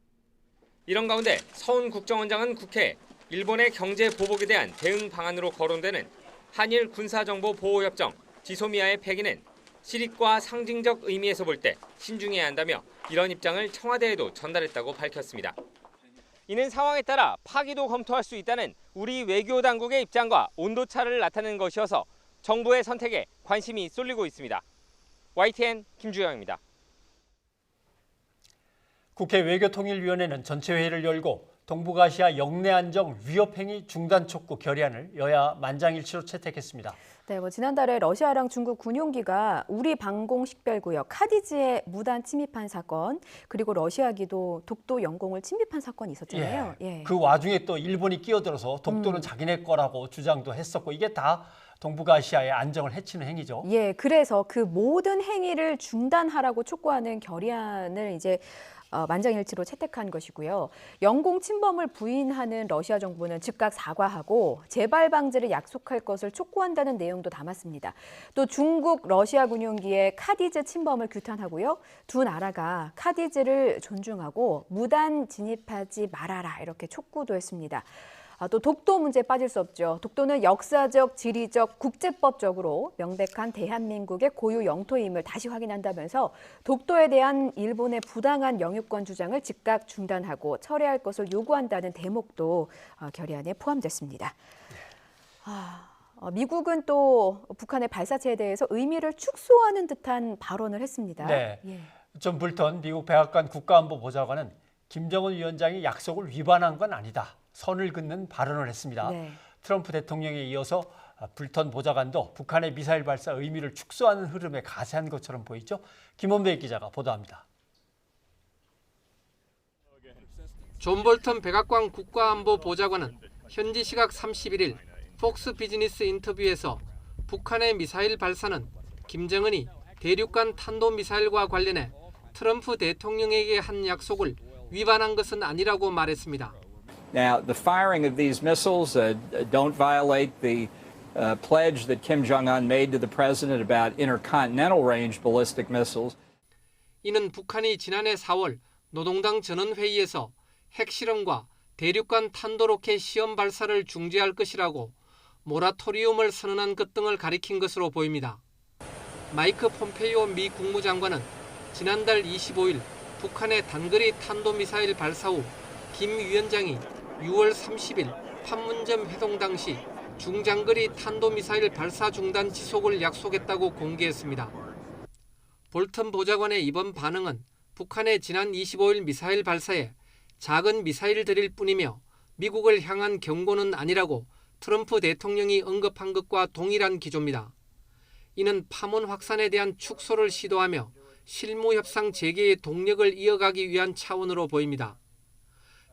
이런 가운데 서훈 국정원장은 국회에 일본의 경제 보복에 대한 대응 방안으로 거론되는 한일 군사정보보호협정 지소미아의 폐기는 실익과 상징적 의미에서 볼 때 신중해야 한다며 이런 입장을 청와대에도 전달했다고 밝혔습니다. 이는 상황에 따라 파기도 검토할 수 있다는 우리 외교 당국의 입장과 온도차를 나타내는 것이어서 정부의 선택에 관심이 쏠리고 있습니다. YTN 김주영입니다. 국회 외교통일위원회는 전체 회의를 열고 동북아시아 영내 안정 위협행위 중단 촉구 결의안을 여야 만장일치로 채택했습니다. 네, 지난달에 러시아랑 중국 군용기가 우리 방공 식별구역 카디즈에 무단 침입한 사건, 그리고 러시아기도 독도 영공을 침입한 사건이 있었잖아요. 그 와중에 또 일본이 끼어들어서 독도는 자기네 거라고 주장도 했었고 이게 다 동북아시아의 안정을 해치는 행위죠. 그래서 그 모든 행위를 중단하라고 촉구하는 결의안을 이제 만장일치로 채택한 것이고요. 영공 침범을 부인하는 러시아 정부는 즉각 사과하고 재발 방지를 약속할 것을 촉구한다는 내용도 담았습니다. 또 중국, 러시아 군용기의 카디즈 침범을 규탄하고요. 두 나라가 카디즈를 존중하고 무단 진입하지 말아라 이렇게 촉구도 했습니다. 또 독도 문제에 빠질 수 없죠. 독도는 역사적, 지리적, 국제법적으로 명백한 대한민국의 고유 영토임을 다시 확인한다면서 독도에 대한 일본의 부당한 영유권 주장을 즉각 중단하고 철회할 것을 요구한다는 대목도 결의안에 포함됐습니다. 미국은 또 북한의 발사체에 대해서 의미를 축소하는 듯한 발언을 했습니다. 존 볼턴 미국 백악관 국가안보보좌관은 김정은 위원장이 약속을 위반한 건 아니다. 선을 긋는 발언을 했습니다. 트럼프 대통령에 이어서 볼턴 보좌관도 북한의 미사일 발사 의미를 축소하는 흐름에 가세한 것처럼 보이죠. 김원배 기자가 보도합니다. 존 볼턴 백악관 국가안보보좌관은 현지 시각 31일 폭스 비즈니스 인터뷰에서 북한의 미사일 발사는 김정은이 대륙간 탄도미사일과 관련해 트럼프 대통령에게 한 약속을 위반한 것은 아니라고 말했습니다. Now, the firing of these missiles don't violate the pledge that Kim Jong-un made to the president about intercontinental range ballistic missiles. 이는 북한이 지난해 4월 노동당 전원회의에서 핵실험과 대륙간 탄도로켓 시험 발사를 중지할 것이라고 모라토리움을 선언한 것 등을 가리킨 것으로 보입니다. 마이크 폼페이오 미 국무장관은 지난달 25일 북한의 단거리 탄도미사일 발사 후 김 위원장이 6월 30일 판문점 회동 당시 중장거리 탄도미사일 발사 중단 지속을 약속했다고 공개했습니다. 볼턴 보좌관의 이번 반응은 북한의 지난 25일 미사일 발사에 작은 미사일들일 뿐이며 미국을 향한 경고는 아니라고 트럼프 대통령이 언급한 것과 동일한 기조입니다. 이는 파문 확산에 대한 축소를 시도하며 실무 협상 재개의 동력을 이어가기 위한 차원으로 보입니다.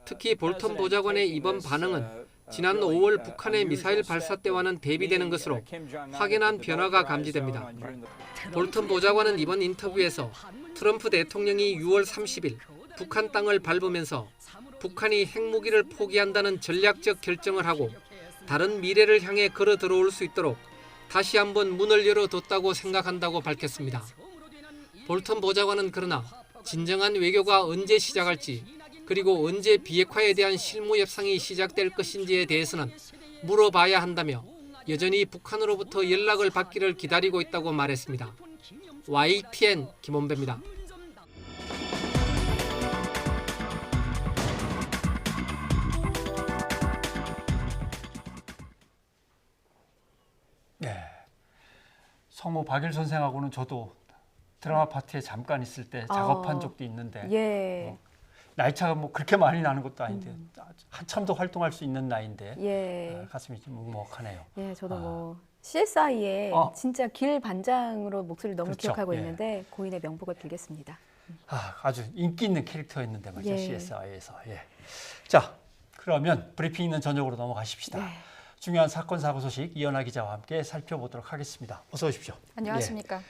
특히 볼턴 보좌관의 이번 반응은 지난 5월 북한의 미사일 발사 때와는 대비되는 것으로 확연한 변화가 감지됩니다. 볼턴 보좌관은 이번 인터뷰에서 트럼프 대통령이 6월 30일 북한 땅을 밟으면서 북한이 핵무기를 포기한다는 전략적 결정을 하고 다른 미래를 향해 걸어 들어올 수 있도록 다시 한번 문을 열어뒀다고 생각한다고 밝혔습니다. 볼턴 보좌관은 그러나 진정한 외교가 언제 시작할지 그리고 언제 비핵화에 대한 실무 협상이 시작될 것인지에 대해서는 물어봐야 한다며 여전히 북한으로부터 연락을 받기를 기다리고 있다고 말했습니다. YTN 김원배입니다. 네, 성모 박일 선생하고는 저도 드라마 파티에 잠깐 있을 때 작업한 적도 있는데 예. 나이차가 뭐 그렇게 많이 나는 것도 아닌데 한참 더 활동할 수 있는 나이인데 예. 가슴이 좀 먹먹하네요. 예, 저도 뭐 CSI의 진짜 길 반장으로 목소리를 너무 그렇죠. 기억하고 예. 있는데 고인의 명복을 빌겠습니다. 아주 인기 있는 캐릭터였는데 말이죠. 예. CSI에서. 예. 자, 그러면 브리핑 있는 저녁으로 넘어가십시다. 네. 중요한 사건 사고 소식 이연아 기자와 함께 살펴보도록 하겠습니다. 어서 오십시오. 안녕하십니까. 예.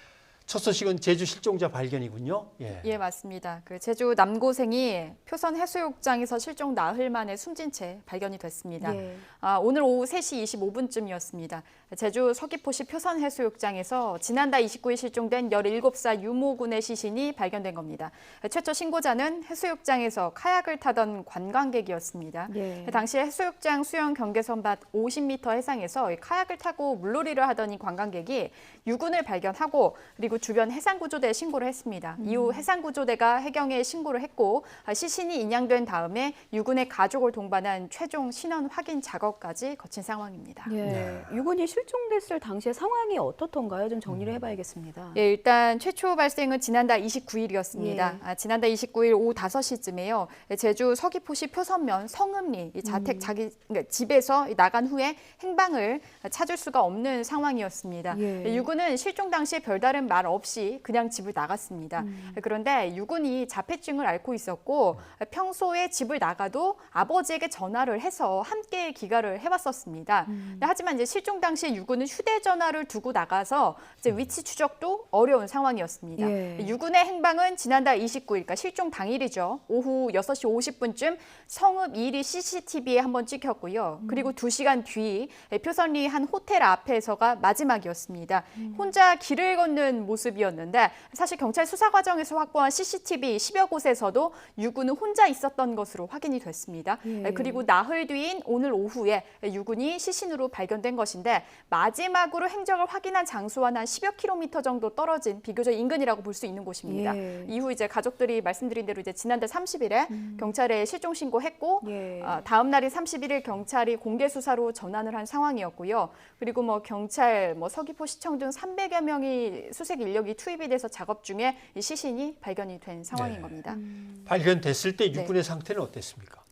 첫 소식은 제주 실종자 발견이군요. 예, 맞습니다. 그 제주 남고생이 표선 해수욕장에서 실종 나흘 만에 숨진 채 발견이 됐습니다. 예. 오늘 오후 3시 25분쯤이었습니다. 제주 서귀포시 표선 해수욕장에서 지난달 29일 실종된 17살 유모군의 시신이 발견된 겁니다. 최초 신고자는 해수욕장에서 카약을 타던 관광객이었습니다. 예. 당시 해수욕장 수영 경계선 밖 50m 해상에서 카약을 타고 물놀이를 하던 이 관광객이 유군을 발견하고 그리고 주변 해상구조대에 신고를 했습니다. 이후 해상구조대가 해경에 신고를 했고 시신이 인양된 다음에 유군의 가족을 동반한 최종 신원 확인 작업까지 거친 상황입니다. 예. 네. 유군이 실종됐을 당시의 상황이 어떻던가요? 좀 정리를 해봐야겠습니다. 예, 일단 최초 발생은 지난달 29일이었습니다. 예. 지난달 29일 오후 5시쯤에요. 제주 서귀포시 표선면 성읍리 이 자택 그러니까 집에서 나간 후에 행방을 찾을 수가 없는 상황이었습니다. 예. 유군은 실종 당시 별다른 말 없이 그냥 집을 나갔습니다. 그런데 유군이 자폐증을 앓고 있었고 평소에 집을 나가도 아버지에게 전화를 해서 함께 귀가를 해왔었습니다. 하지만 이제 실종 당시 유군은 휴대전화를 두고 나가서 이제 위치 추적도 어려운 상황이었습니다. 예. 유군의 행방은 지난달 29일, 그러니까 실종 당일이죠. 오후 6시 50분쯤 성읍 2리 CCTV에 한번 찍혔고요. 그리고 2시간 뒤 표선리 한 호텔 앞에서가 마지막이었습니다. 혼자 길을 걷는 모습이었는데 사실 경찰 수사 과정에서 확보한 CCTV 10여 곳에서도 유군은 혼자 있었던 것으로 확인이 됐습니다. 예. 그리고 나흘 뒤인 오늘 오후에 유군이 시신으로 발견된 것인데 마지막으로 행적을 확인한 장소와는 한 10여 킬로미터 정도 떨어진 비교적 인근이라고 볼 수 있는 곳입니다. 예. 이후 이제 가족들이 말씀드린 대로 이제 지난달 30일에 경찰에 실종 신고했고 예. 다음 날인 31일 경찰이 공개 수사로 전환을 한 상황이었고요. 그리고 뭐 경찰, 뭐 서귀포시청 등 300여 명이 수색 인력이 투입이 돼서 작업 중에 이 시신이 발견이 된 상황인 겁니다. 발견됐을 때 유군의 상태는 어땠습니까?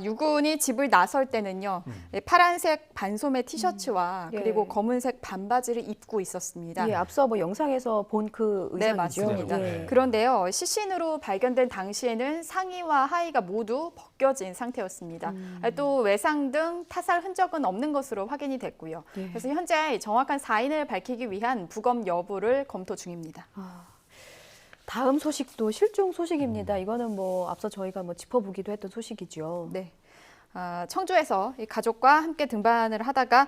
유군이 집을 나설 때는요. 파란색 반소매 티셔츠와 그리고 검은색 반바지를 입고 있었습니다. 예, 앞서 뭐 영상에서 본 그 의상이죠. 네, 맞습니다. 그런데요. 시신으로 발견된 당시에는 상의와 하의가 모두 벗겨진 상태였습니다. 또 외상 등 타살 흔적은 없는 것으로 확인이 됐고요. 그래서 현재 정확한 사인을 밝히기 위한 부검 여부를 검토 중입니다. 다음 소식도 실종 소식입니다. 이거는 뭐 앞서 저희가 뭐 짚어보기도 했던 소식이죠. 네. 청주에서 이 가족과 함께 등반을 하다가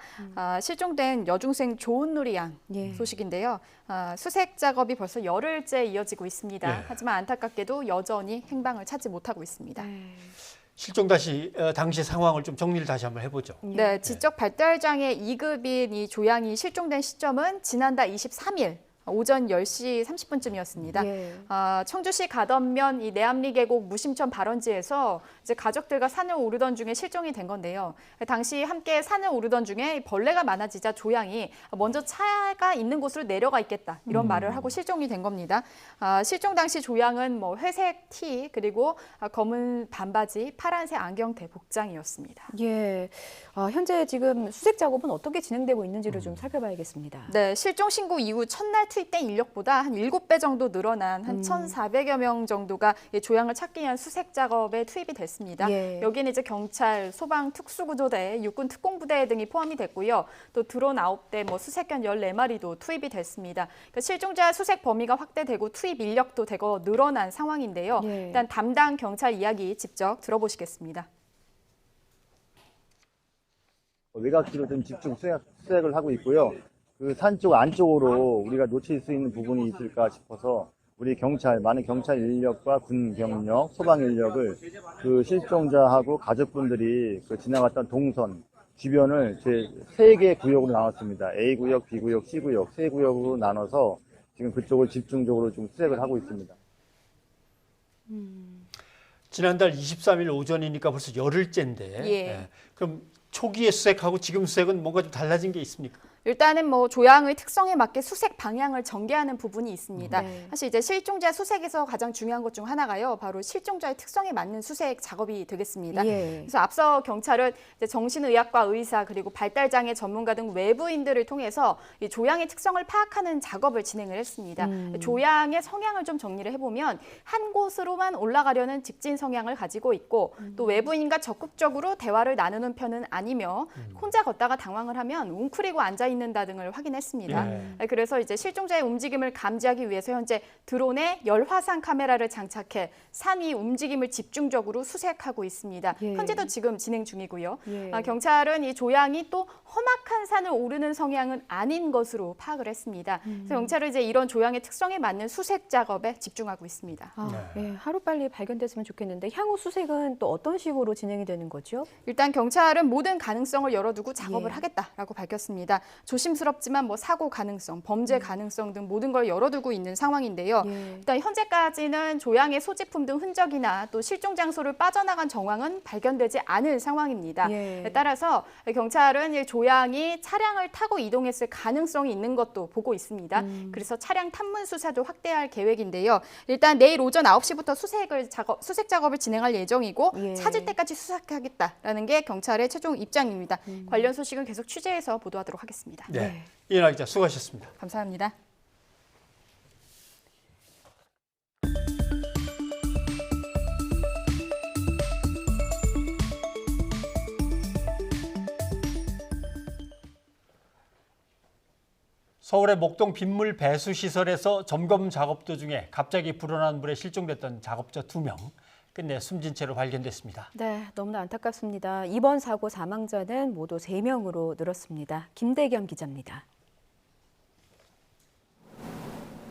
실종된 여중생 조은누리 양 소식인데요. 수색 작업이 벌써 열흘째 이어지고 있습니다. 하지만 안타깝게도 여전히 행방을 찾지 못하고 있습니다. 실종 당시 상황을 좀 정리를 다시 한번 해보죠. 네, 지적 발달 장애 2급인 이 조양이 실종된 시점은 지난달 23일. 오전 10시 30분쯤이었습니다. 청주시 가덕면 이 내암리 계곡 무심천 발원지에서 이제 가족들과 산을 오르던 중에 실종이 된 건데요. 당시 함께 산을 오르던 중에 벌레가 많아지자 조양이 먼저 차가 있는 곳으로 내려가 있겠다 이런 말을 하고 실종이 된 겁니다. 실종 당시 조양은 뭐 회색 티 그리고 검은 반바지, 파란색 안경테 복장이었습니다. 예, 현재 지금 수색 작업은 어떻게 진행되고 있는지를 좀 살펴봐야겠습니다. 네, 실종 신고 이후 첫날 투입된 인력보다 한 7배 정도 늘어난 한 1,400여 명 정도가 조양을 찾기 위한 수색 작업에 투입이 됐습니다. 여기는 이제 경찰, 소방, 특수구조대, 육군 특공부대 등이 포함이 됐고요. 또 드론 9대, 뭐 수색견 14마리도 투입이 됐습니다. 그러니까 실종자 수색 범위가 확대되고 투입 인력도 대거 늘어난 상황인데요. 일단 담당 경찰 이야기 직접 들어보시겠습니다. 외곽지로 좀 집중 수색을 하고 있고요. 그 산 쪽 안쪽으로 우리가 놓칠 수 있는 부분이 있을까 싶어서 우리 경찰, 많은 경찰 인력과 군 경력, 소방 인력을 그 실종자하고 가족분들이 그 지나갔던 동선 주변을 제 3개 구역으로 나눴습니다. A 구역, B 구역, C 구역, 3구역으로 나눠서 지금 그쪽을 집중적으로 좀 수색을 하고 있습니다. 지난달 23일 오전이니까 벌써 열흘째인데 그럼 초기에 수색하고 지금 수색은 뭔가 좀 달라진 게 있습니까? 일단은 뭐 조양의 특성에 맞게 수색 방향을 전개하는 부분이 있습니다. 사실 이제 실종자 수색에서 가장 중요한 것 중 하나가요. 바로 실종자의 특성에 맞는 수색 작업이 되겠습니다. 그래서 앞서 경찰은 이제 정신의학과 의사 그리고 발달장애 전문가 등 외부인들을 통해서 이 조양의 특성을 파악하는 작업을 진행을 했습니다. 조양의 성향을 좀 정리를 해보면 한 곳으로만 올라가려는 직진 성향을 가지고 있고 또 외부인과 적극적으로 대화를 나누는 편은 아니며 혼자 걷다가 당황을 하면 웅크리고 앉아 있는다 등을 확인했습니다. 그래서 이제 실종자의 움직임을 감지하기 위해서 현재 드론에 열화상 카메라를 장착해 산 위 움직임을 집중적으로 수색하고 있습니다. 현재도 지금 진행 중이고요. 경찰은 이 조양이 또 험악한 산을 오르는 성향은 아닌 것으로 파악을 했습니다. 그래서 경찰은 이제 이런 조양의 특성에 맞는 수색 작업에 집중하고 있습니다. 하루빨리 발견됐으면 좋겠는데 향후 수색은 또 어떤 식으로 진행이 되는 거죠? 일단 경찰은 모든 가능성을 열어두고 작업을 하겠다라고 밝혔습니다. 조심스럽지만 뭐 사고 가능성, 범죄 가능성 등 모든 걸 열어두고 있는 상황인데요. 일단 현재까지는 조양의 소지품 등 흔적이나 또 실종 장소를 빠져나간 정황은 발견되지 않은 상황입니다. 따라서 경찰은 조양이 차량을 타고 이동했을 가능성이 있는 것도 보고 있습니다. 그래서 차량 탐문 수사도 확대할 계획인데요. 일단 내일 오전 9시부터 수색 작업을 진행할 예정이고 찾을 때까지 수색하겠다라는 게 경찰의 최종 입장입니다. 관련 소식은 계속 취재해서 보도하도록 하겠습니다. 네, 이은하 기자 수고하셨습니다. 감사합니다. 서울의 목동 빗물 배수 시설에서 점검 작업 도중에 갑자기 불어난 물에 실종됐던 작업자 2명 끝내 숨진 채로 발견됐습니다. 네, 너무나 안타깝습니다. 이번 사고 사망자는 모두 3명으로 늘었습니다. 김대겸 기자입니다.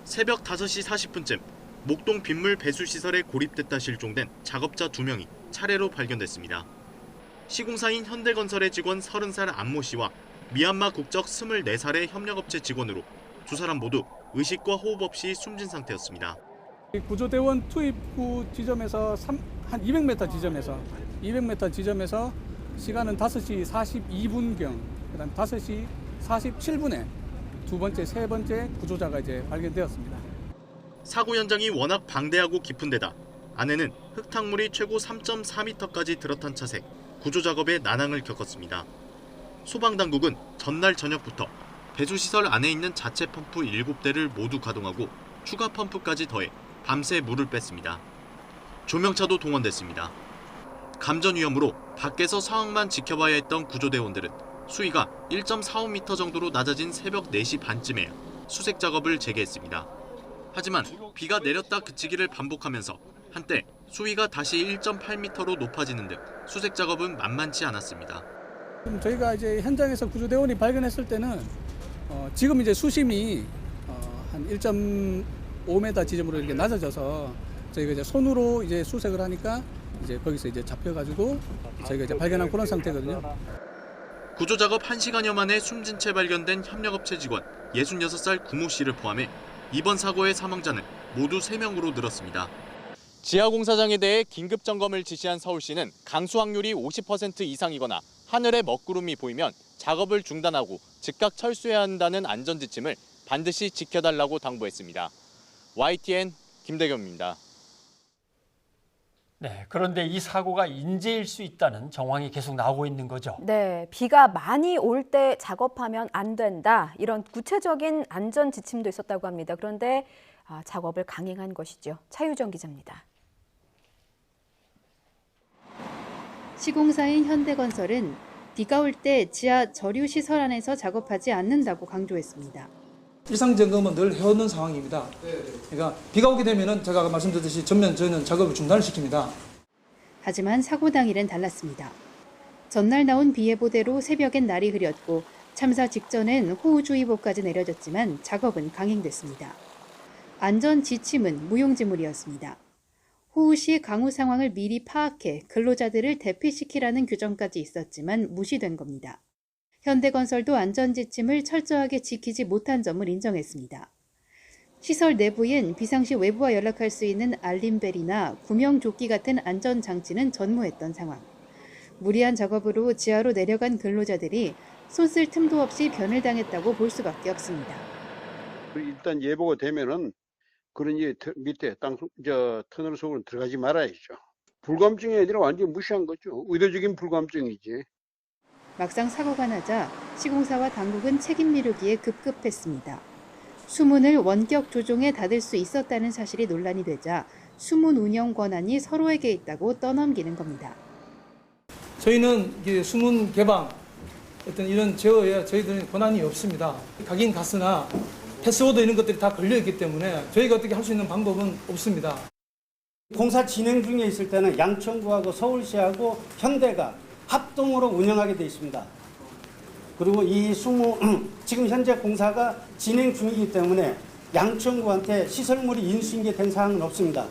새벽 5시 40분쯤 목동 빗물 배수 시설에 고립됐다 실종된 작업자 2명이 차례로 발견됐습니다. 시공사인 현대건설의 직원 30살 안모 씨와 미얀마 국적 24살의 협력업체 직원으로 두 사람 모두 의식과 호흡 없이 숨진 상태였습니다. 구조대원 투입구 지점에서 한 200m 지점에서 시간은 5시 42분경, 그다음 5시 47분에 두 번째, 세 번째 구조자가 이제 발견되었습니다. 사고 현장이 워낙 방대하고 깊은 데다 안에는 흙탕물이 최고 3.4m까지 들어탄 차세 구조 작업에 난항을 겪었습니다. 소방당국은 전날 저녁부터 배수시설 안에 있는 자체 펌프 7대를 모두 가동하고 추가 펌프까지 더해 밤새 물을 뺐습니다. 조명차도 동원됐습니다. 감전 위험으로 밖에서 상황만 지켜봐야 했던 구조대원들은 수위가 1.45m 정도로 낮아진 새벽 4시 반쯤에 수색 작업을 재개했습니다. 하지만 비가 내렸다 그치기를 반복하면서 한때 수위가 다시 1.8m로 높아지는 등 수색 작업은 만만치 않았습니다. 저희가 이제 현장에서 구조대원이 발견했을 때는 지금 이제 수심이 한 1.5m 지점으로 이렇게 낮아져서 저희가 이제 손으로 이제 수색을 하니까 이제 거기서 이제 잡혀가지고 저희가 이제 발견한 그런 상태거든요. 구조 작업 1시간여 만에 숨진 채 발견된 협력업체 직원 66살 구모 씨를 포함해 이번 사고의 사망자는 모두 3명으로 늘었습니다. 지하공사장에 대해 긴급 점검을 지시한 서울시는 강수 확률이 50% 이상이거나 하늘에 먹구름이 보이면 작업을 중단하고 즉각 철수해야 한다는 안전 지침을 반드시 지켜달라고 당부했습니다. YTN 김대겸입니다. 네, 그런데 이 사고가 인재일 수 있다는 정황이 계속 나오고 있는 거죠. 네, 비가 많이 올 때 작업하면 안 된다. 이런 구체적인 안전 지침도 있었다고 합니다. 그런데 작업을 강행한 것이죠. 차유정 기자입니다. 시공사인 현대건설은 비가 올 때 지하 저류 시설 안에서 작업하지 않는다고 강조했습니다. 일상 점검은 늘 해오는 상황입니다. 그러니까 비가 오게 되면은 제가 말씀드렸듯이 저는 작업을 중단을 시킵니다. 하지만 사고 당일은 달랐습니다. 전날 나온 비 예보대로 새벽엔 날이 흐렸고 참사 직전엔 호우주의보까지 내려졌지만 작업은 강행됐습니다. 안전 지침은 무용지물이었습니다. 호우 시 강우 상황을 미리 파악해 근로자들을 대피시키라는 규정까지 있었지만 무시된 겁니다. 현대건설도 안전지침을 철저하게 지키지 못한 점을 인정했습니다. 시설 내부엔 비상시 외부와 연락할 수 있는 알림벨이나 구명조끼 같은 안전장치는 전무했던 상황. 무리한 작업으로 지하로 내려간 근로자들이 손 쓸 틈도 없이 변을 당했다고 볼 수밖에 없습니다. 일단 예보가 되면은 그런 밑에 터널 속으로 들어가지 말아야죠. 불감증이 아니라 완전히 무시한 거죠. 의도적인 불감증이지. 막상 사고가 나자 시공사와 당국은 책임 미루기에 급급했습니다. 수문을 원격 조종해 닫을 수 있었다는 사실이 논란이 되자 수문 운영 권한이 서로에게 있다고 떠넘기는 겁니다. 저희는 수문 개방, 어떤 이런 제어에 저희들은 권한이 없습니다. 가긴 갔으나 패스워드 이런 것들이 다 걸려있기 때문에 저희가 어떻게 할 수 있는 방법은 없습니다. 공사 진행 중에 있을 때는 양천구하고 서울시하고 현대가 합동으로 운영하게 되어 있습니다. 그리고 이 지금 현재 공사가 진행 중이기 때문에 양천구한테 시설물이 인수인계된 사항은 없습니다.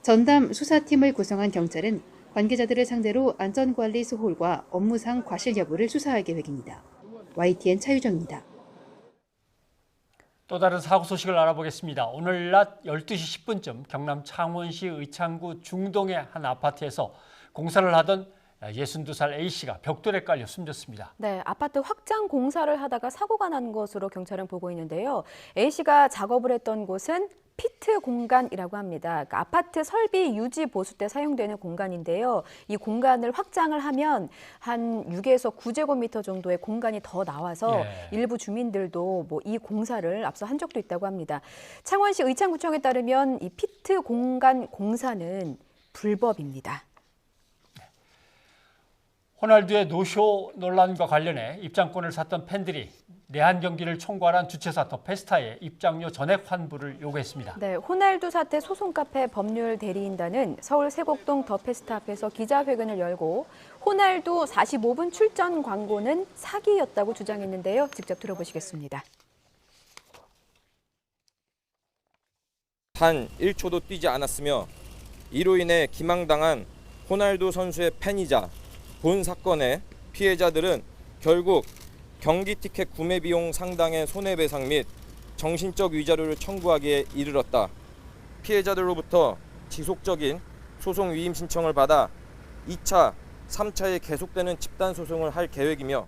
전담 수사팀을 구성한 경찰은 관계자들을 상대로 안전관리 소홀과 업무상 과실 여부를 수사할 계획입니다. YTN 차유정입니다. 또 다른 사고 소식을 알아보겠습니다. 오늘 낮 12시 10분쯤 경남 창원시 의창구 중동의 한 아파트에서 공사를 하던 62살 A씨가 벽돌에 깔려 숨졌습니다. 네, 아파트 확장 공사를 하다가 사고가 난 것으로 경찰은 보고 있는데요. A씨가 작업을 했던 곳은 피트 공간이라고 합니다. 그러니까 아파트 설비 유지 보수 때 사용되는 공간인데요. 이 공간을 확장을 하면 한 6에서 9제곱미터 정도의 공간이 더 나와서 일부 주민들도 이 공사를 앞서 한 적도 있다고 합니다. 창원시 의창구청에 따르면 이 피트 공간 공사는 불법입니다. 호날두의 노쇼 논란과 관련해 입장권을 샀던 팬들이 내한 경기를 총괄한 주최사 더 페스타에 입장료 전액 환불을 요구했습니다. 네, 호날두 사태 소송 카페 법률 대리인단은 서울 세곡동 더 페스타 앞에서 기자회견을 열고 호날두 45분 출전 광고는 사기였다고 주장했는데요. 직접 들어보시겠습니다. 단 1초도 뛰지 않았으며 이로 인해 기망당한 호날두 선수의 팬이자 본 사건의 피해자들은 결국 경기 티켓 구매 비용 상당의 손해배상 및 정신적 위자료를 청구하기에 이르렀다. 피해자들로부터 지속적인 소송 위임 신청을 받아 2차, 3차에 계속되는 집단 소송을 할 계획이며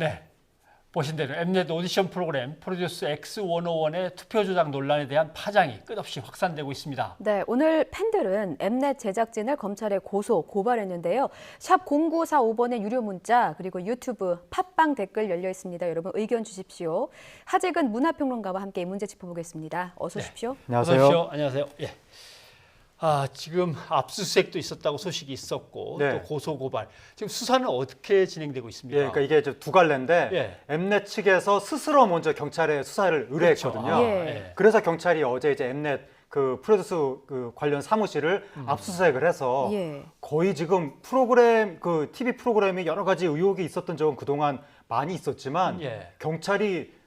네. 보신 대로 엠넷 오디션 프로그램 프로듀스 X101의 투표 조작 논란에 대한 파장이 끝없이 확산되고 있습니다. 네, 오늘 팬들은 엠넷 제작진을 검찰에 고소, 고발했는데요. 샵 0945번의 유료 문자 그리고 유튜브, 팟빵 댓글 열려 있습니다. 여러분 의견 주십시오. 하재근 문화평론가와 함께 이 문제 짚어보겠습니다. 어서 오십시오. 네. 안녕하세요. 안녕하세요. 예. 지금 압수수색도 있었다고 소식이 있었고 네. 또 고소 고발. 지금 수사는 어떻게 진행되고 있습니까? 예, 그러니까 이게 이제 두 갈래인데 예. 엠넷 측에서 스스로 먼저 경찰에 수사를 의뢰했거든요. 그렇죠. 예. 그래서 경찰이 어제 이제 엠넷 그 프로듀스 그 관련 사무실을 압수수색을 해서 거의 지금 프로그램 그 TV 프로그램이 여러 가지 의혹이 있었던 적은 그동안 많이 있었지만 경찰이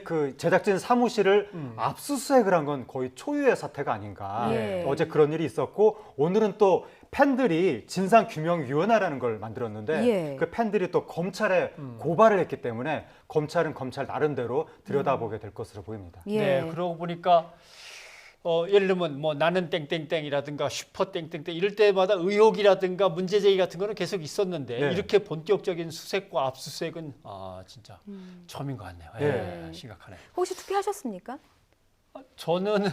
그 제작진 사무실을 압수수색을 한 건 거의 초유의 사태가 아닌가. 어제 그런 일이 있었고 오늘은 또 팬들이 진상규명위원회라는 걸 만들었는데 그 팬들이 또 검찰에 고발을 했기 때문에 검찰은 검찰 나름대로 들여다보게 될 것으로 보입니다. 네, 그러고 보니까 예를 들면 뭐 나는 땡땡땡이라든가 슈퍼 땡땡땡 이럴 때마다 의혹이라든가 문제 제기 같은 거는 계속 있었는데 이렇게 본격적인 수색과 압수수색은 진짜 처음인 것 같네요. 심각하네요. 혹시 투표하셨습니까? 저는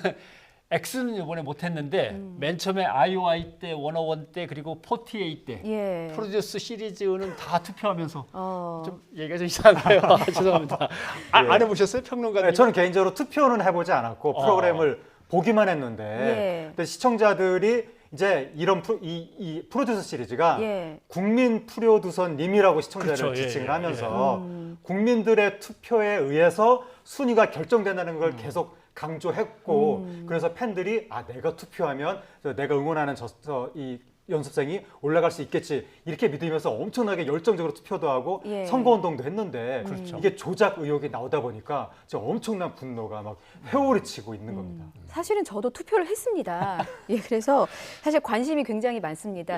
X는 이번에 못했는데 맨 처음에 IOI 때, 101 때 그리고 48 때 프로듀스 시리즈는 다 투표하면서 좀 얘기가 좀 이상해요. 죄송합니다. 안 해보셨어요? 평론가님? 네, 저는 개인적으로 투표는 해보지 않았고 프로그램을 보기만 했는데 근데 시청자들이 이제 이런 이 프로듀서 시리즈가 국민 프로듀서님이라고 시청자를 지칭을 하면서 국민들의 투표에 의해서 순위가 결정된다는 걸 계속 강조했고 그래서 팬들이 내가 투표하면 내가 응원하는 이 연습생이 올라갈 수 있겠지 이렇게 믿으면서 엄청나게 열정적으로 투표도 하고 선거운동도 했는데 이게 조작 의혹이 나오다 보니까 엄청난 분노가 막 회오리 치고 있는 겁니다. 사실은 저도 투표를 했습니다. 그래서 사실 관심이 굉장히 많습니다.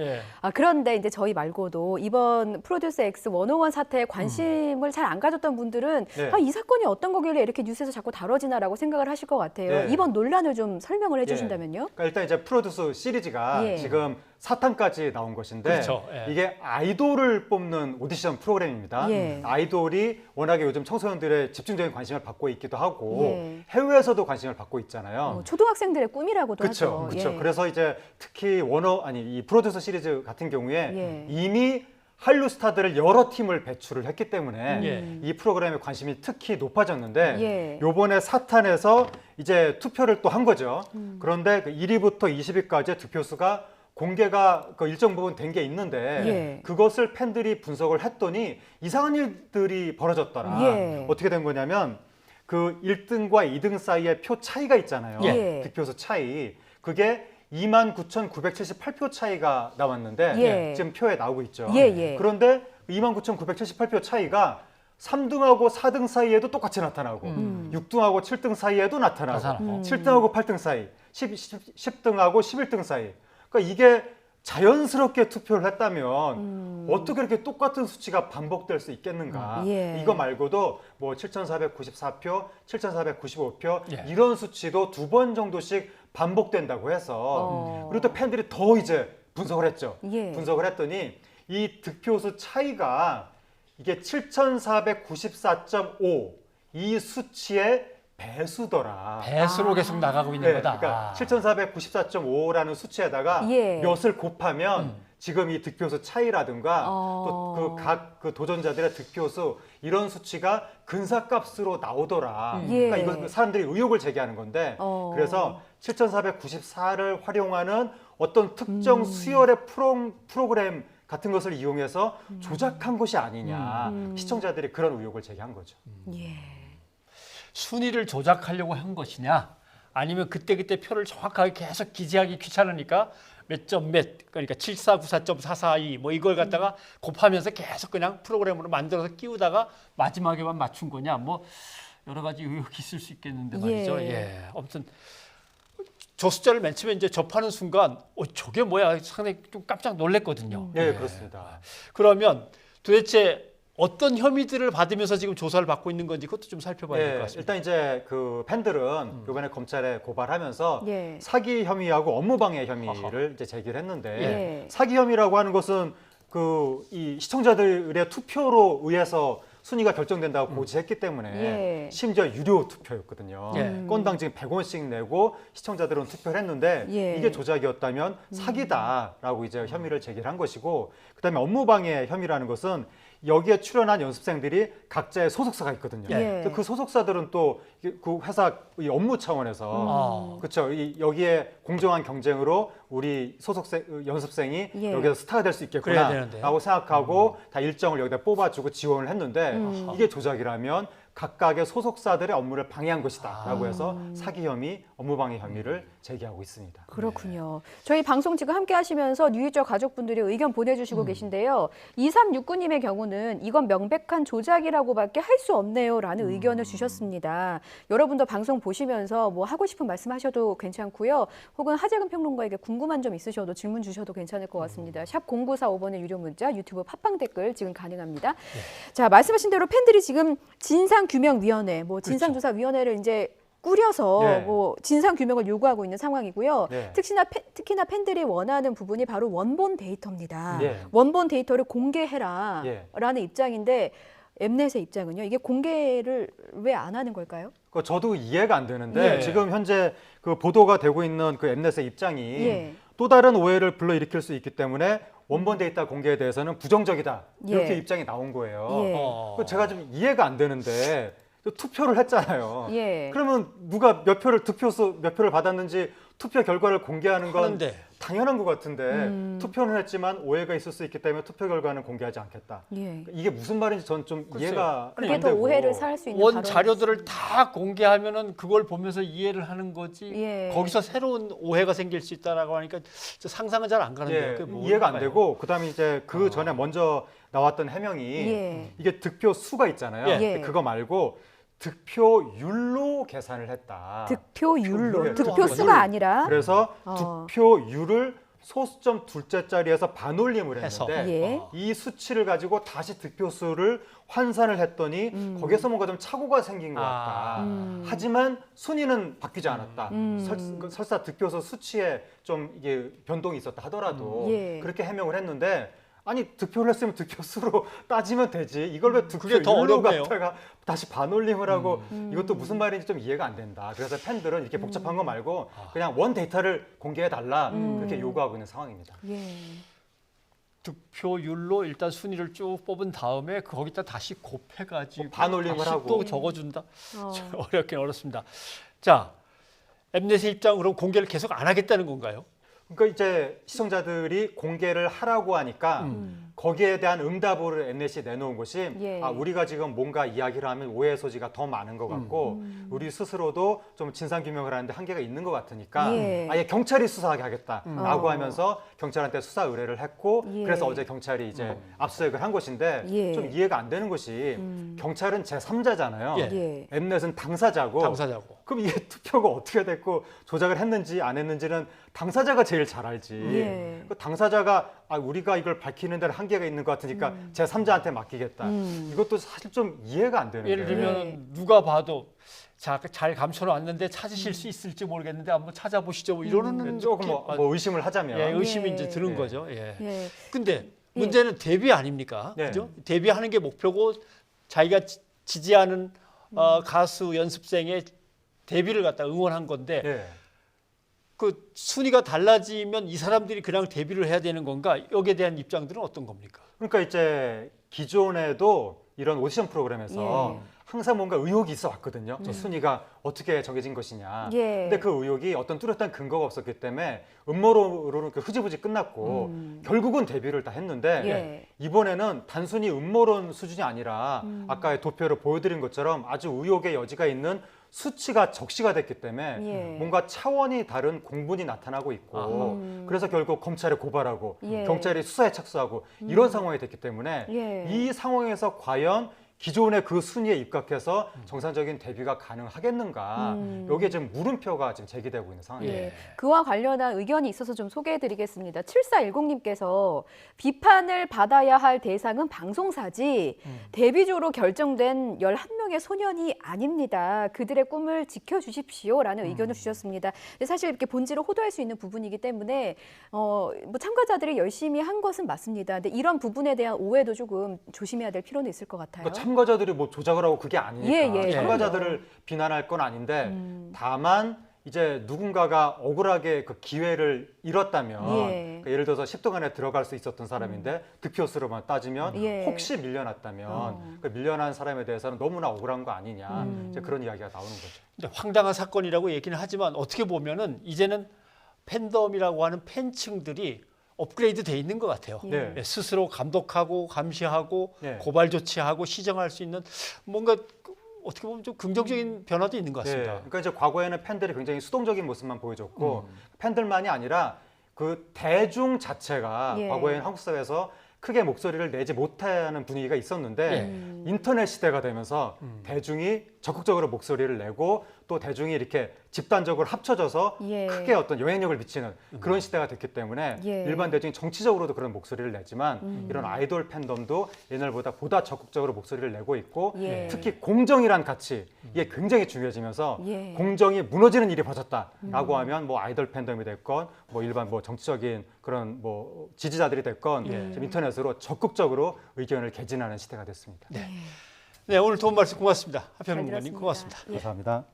그런데 이제 저희 말고도 이번 프로듀스 X101 사태에 관심을 잘 안 가졌던 분들은 이 사건이 어떤 거길래 이렇게 뉴스에서 자꾸 다뤄지나라고 생각을 하실 것 같아요. 이번 논란을 좀 설명을 해주신다면요. 그러니까 일단 이제 프로듀스 시리즈가 지금 4탄까지 나온 것인데 이게 아이돌을 뽑는 오디션 프로그램입니다. 아이돌이 워낙에 요즘 청소년들의 집중적인 관심을 받고 있기도 하고 해외에서도 관심을 받고 있잖아요. 초등학생들의 꿈이라고도 하죠. 그렇죠. 그래서 이제 특히 이 프로듀서 시리즈 같은 경우에 이미 한류 스타들을 여러 팀을 배출을 했기 때문에 이 프로그램에 관심이 특히 높아졌는데 요번에 4탄에서 이제 투표를 또 한 거죠. 그런데 1위부터 20위까지 득표수가 공개가 일정 부분 된 게 있는데 그것을 팬들이 분석을 했더니 이상한 일들이 벌어졌더라. 어떻게 된 거냐면 그 1등과 2등 사이에 표 차이가 있잖아요. 득표수 차이. 그게 29,978표 차이가 나왔는데 지금 표에 나오고 있죠. 그런데 29,978표 차이가 3등하고 4등 사이에도 똑같이 나타나고 6등하고 7등 사이에도 나타나고 7등하고 8등 사이, 10등하고 11등 사이. 그러니까 이게 자연스럽게 투표를 했다면 어떻게 이렇게 똑같은 수치가 반복될 수 있겠는가. 이거 말고도 뭐 7,494표, 7,495표 이런 수치도 2번 정도씩 반복된다고 해서 그리고 또 팬들이 더 이제 분석을 했죠. 분석을 했더니 이 득표수 차이가 이게 7,494.5 이 수치의 배수더라. 배수로 계속 나가고 있는 거다. 그러니까 7,494.5라는 수치에다가 몇을 곱하면 지금 이 득표수 차이라든가 또 각 도전자들의 득표수 이런 수치가 근사값으로 나오더라. 그러니까 이거 사람들이 의혹을 제기하는 건데 그래서 7,494를 활용하는 어떤 특정 수열의 프로그램 같은 것을 이용해서 조작한 것이 아니냐. 시청자들이 그런 의혹을 제기한 거죠. 순위를 조작하려고 한 것이냐 아니면 그때그때 표를 정확하게 계속 기재하기 귀찮으니까 몇 점 몇 그러니까 7494.442 뭐 이걸 갖다가 곱하면서 계속 그냥 프로그램으로 만들어서 끼우다가 마지막에만 맞춘 거냐 뭐 여러 가지 의혹이 있을 수 있겠는데 말이죠. 아무튼 저 숫자를 맨 처음에 이제 접하는 순간 저게 뭐야 상당히 좀 깜짝 놀랐거든요. 그렇습니다. 그러면 도대체 어떤 혐의들을 받으면서 지금 조사를 받고 있는 건지 그것도 좀 살펴봐야 될 것 같습니다. 일단 이제 그 팬들은 이번에 검찰에 고발하면서 사기 혐의하고 업무방해 혐의를 이제 제기를 했는데 사기 혐의라고 하는 것은 이 시청자들의 투표로 의해서 순위가 결정된다고 고지했기 때문에 심지어 유료 투표였거든요. 건당 지금 100원씩 내고 시청자들은 투표를 했는데 이게 조작이었다면 사기다라고 이제 혐의를 제기한 것이고, 그다음에 업무방해 혐의라는 것은 여기에 출연한 연습생들이 각자의 소속사가 있거든요. 그 소속사들은 또 그 회사 업무 차원에서 그렇죠. 여기에 공정한 경쟁으로 우리 연습생이 여기서 스타가 될 수 있겠구나라고 생각하고 다 일정을 여기다 뽑아주고 지원을 했는데 이게 조작이라면 각각의 소속사들의 업무를 방해한 것이다라고 해서 사기 혐의, 업무방해 혐의를 제기하고 있습니다. 그렇군요. 저희 방송 지금 함께 하시면서 뉴이저 가족분들이 의견 보내주시고 계신데요. 2369님의 경우는 이건 명백한 조작이라고밖에 할 수 없네요라는 의견을 주셨습니다. 여러분도 방송 보시면서 뭐 하고 싶은 말씀하셔도 괜찮고요. 혹은 하재근 평론가에게 궁금한 점 있으셔도 질문 주셔도 괜찮을 것 같습니다. 샵 0945번의 유료 문자, 유튜브 팟빵 댓글 지금 가능합니다. 자, 말씀하신 대로 팬들이 지금 진상규명위원회, 뭐 진상조사위원회를 이제 꾸려서 뭐 진상 규명을 요구하고 있는 상황이고요. 특히나 팬들이 원하는 부분이 바로 원본 데이터입니다. 원본 데이터를 공개해라라는 입장인데 엠넷의 입장은요. 이게 공개를 왜 안 하는 걸까요? 저도 이해가 안 되는데 지금 현재 그 보도가 되고 있는 그 엠넷의 입장이 또 다른 오해를 불러일으킬 수 있기 때문에 원본 데이터 공개에 대해서는 부정적이다 이렇게 입장이 나온 거예요. 제가 좀 이해가 안 되는데 투표를 했잖아요. 그러면 누가 득표수 몇 표를 받았는지 투표 결과를 공개하는 건 당연한 것 같은데 투표는 했지만 오해가 있을 수 있기 때문에 투표 결과는 공개하지 않겠다. 이게 무슨 말인지 전 좀 이해가 안 되고. 그게 더 오해를 살 수 있는 원 자료들을 다 공개하면은 그걸 보면서 이해를 하는 거지. 거기서 새로운 오해가 생길 수 있다라고 하니까 상상은 잘 안 가는데 이해가 안 되고 그다음에 이제 그 전에 먼저 나왔던 해명이 이게 득표 수가 있잖아요. 그거 말고 득표율로 계산을 했다. 득표율로? 득표수가 아니라? 그래서 득표율을 소수점 둘째 자리에서 반올림을 했는데 이 수치를 가지고 다시 득표수를 환산을 했더니 거기서 뭔가 좀 착오가 생긴 것 같다. 하지만 순위는 바뀌지 않았다. 설사 득표수 수치에 좀 이게 변동이 있었다 하더라도 그렇게 해명을 했는데 아니 득표를 했으면 득표수로 따지면 되지. 이걸 왜 득표율로 갖다가 다시 반올림을 하고 이것도 무슨 말인지 좀 이해가 안 된다. 그래서 팬들은 이렇게 복잡한 거 말고 그냥 원 데이터를 공개해달라 그렇게 요구하고 있는 상황입니다. 득표율로 일단 순위를 쭉 뽑은 다음에 거기다 다시 곱해가지고 반올림을 하고 또 적어준다. 어렵긴 어렵습니다. 자, 엠넷의 입장 그럼 공개를 계속 안 하겠다는 건가요? 그러니까 이제 시청자들이 공개를 하라고 하니까 거기에 대한 응답을 엠넷이 내놓은 것이 우리가 지금 뭔가 이야기를 하면 오해 소지가 더 많은 것 같고 우리 스스로도 좀 진상규명을 하는데 한계가 있는 것 같으니까 아예 경찰이 수사하게 하겠다라고 하면서 경찰한테 수사 의뢰를 했고 그래서 어제 경찰이 이제 압수수색을 한 것인데 좀 이해가 안 되는 것이 경찰은 제3자잖아요. 엠넷은 당사자고 그럼 이게 투표가 어떻게 됐고 조작을 했는지 안 했는지는 당사자가 제일 잘 알지. 그 당사자가 우리가 이걸 밝히는 데는 한계가 있는 것 같으니까 제3자한테 맡기겠다. 이것도 사실 좀 이해가 안 되는 예를 들면 누가 봐도 잘 감춰놨는데 찾으실 수 있을지 모르겠는데 한번 찾아보시죠. 뭐 이러는 조금 뭐 의심을 하자면 의심이 이제 드는 거죠. 근데 문제는 데뷔 아닙니까? 그죠? 데뷔하는 게 목표고 자기가 지지하는 가수 연습생의 데뷔를 갖다 응원한 건데 그 순위가 달라지면 이 사람들이 그냥 데뷔를 해야 되는 건가? 여기에 대한 입장들은 어떤 겁니까? 그러니까 이제 기존에도 이런 오디션 프로그램에서 항상 뭔가 의혹이 있어 왔거든요. 저 순위가 어떻게 정해진 것이냐. 근데 그 의혹이 어떤 뚜렷한 근거가 없었기 때문에 음모론으로 흐지부지 끝났고 결국은 데뷔를 다 했는데 이번에는 단순히 음모론 수준이 아니라 아까의 도표를 보여드린 것처럼 아주 의혹의 여지가 있는 수치가 적시가 됐기 때문에 뭔가 차원이 다른 공분이 나타나고 있고 그래서 결국 검찰에 고발하고 경찰이 수사에 착수하고 이런 상황이 됐기 때문에 이 상황에서 과연 기존의 그 순위에 입각해서 정상적인 데뷔가 가능하겠는가 여기에 지금 물음표가 지금 제기되고 있는 상황이에요. 그와 관련한 의견이 있어서 좀 소개해드리겠습니다. 7410님께서 비판을 받아야 할 대상은 방송사지 데뷔조로 결정된 11명의 소년이 아닙니다. 그들의 꿈을 지켜주십시오라는 의견을 주셨습니다. 사실 이렇게 본질을 호도할 수 있는 부분이기 때문에 뭐 참가자들이 열심히 한 것은 맞습니다. 근데 이런 부분에 대한 오해도 조금 조심해야 될 필요는 있을 것 같아요. 참가자들이 뭐 조작을 하고 그게 아니니까 참가자들을 비난할 건 아닌데 다만 이제 누군가가 억울하게 그 기회를 잃었다면 그러니까 예를 들어서 10등 안에 들어갈 수 있었던 사람인데 득표수로만 따지면 혹시 밀려났다면 그 밀려난 사람에 대해서는 너무나 억울한 거 아니냐 이제 그런 이야기가 나오는 거죠. 이제 황당한 사건이라고 얘기는 하지만 어떻게 보면은 이제는 팬덤이라고 하는 팬층들이 업그레이드 돼 있는 것 같아요. 스스로 감독하고 감시하고 고발 조치하고 시정할 수 있는 뭔가 어떻게 보면 좀 긍정적인 변화도 있는 것 같습니다. 그러니까 이제 과거에는 팬들이 굉장히 수동적인 모습만 보여줬고 팬들만이 아니라 그 대중 자체가 과거에는 한국 사회에서 크게 목소리를 내지 못하는 분위기가 있었는데 인터넷 시대가 되면서 대중이 적극적으로 목소리를 내고 또 대중이 이렇게 집단적으로 합쳐져서 크게 어떤 영향력을 미치는 그런 시대가 됐기 때문에 일반 대중이 정치적으로도 그런 목소리를 내지만 이런 아이돌 팬덤도 옛날보다 보다 적극적으로 목소리를 내고 있고 특히 공정이란 가치 이게 굉장히 중요해지면서 공정이 무너지는 일이 벌어졌다라고 하면 뭐 아이돌 팬덤이 됐건 뭐 일반 뭐 정치적인 그런 뭐 지지자들이 됐건 좀 인터넷으로 적극적으로 의견을 개진하는 시대가 됐습니다. 네, 오늘 도움 말씀 고맙습니다. 하평 의원님 고맙습니다. 감사합니다.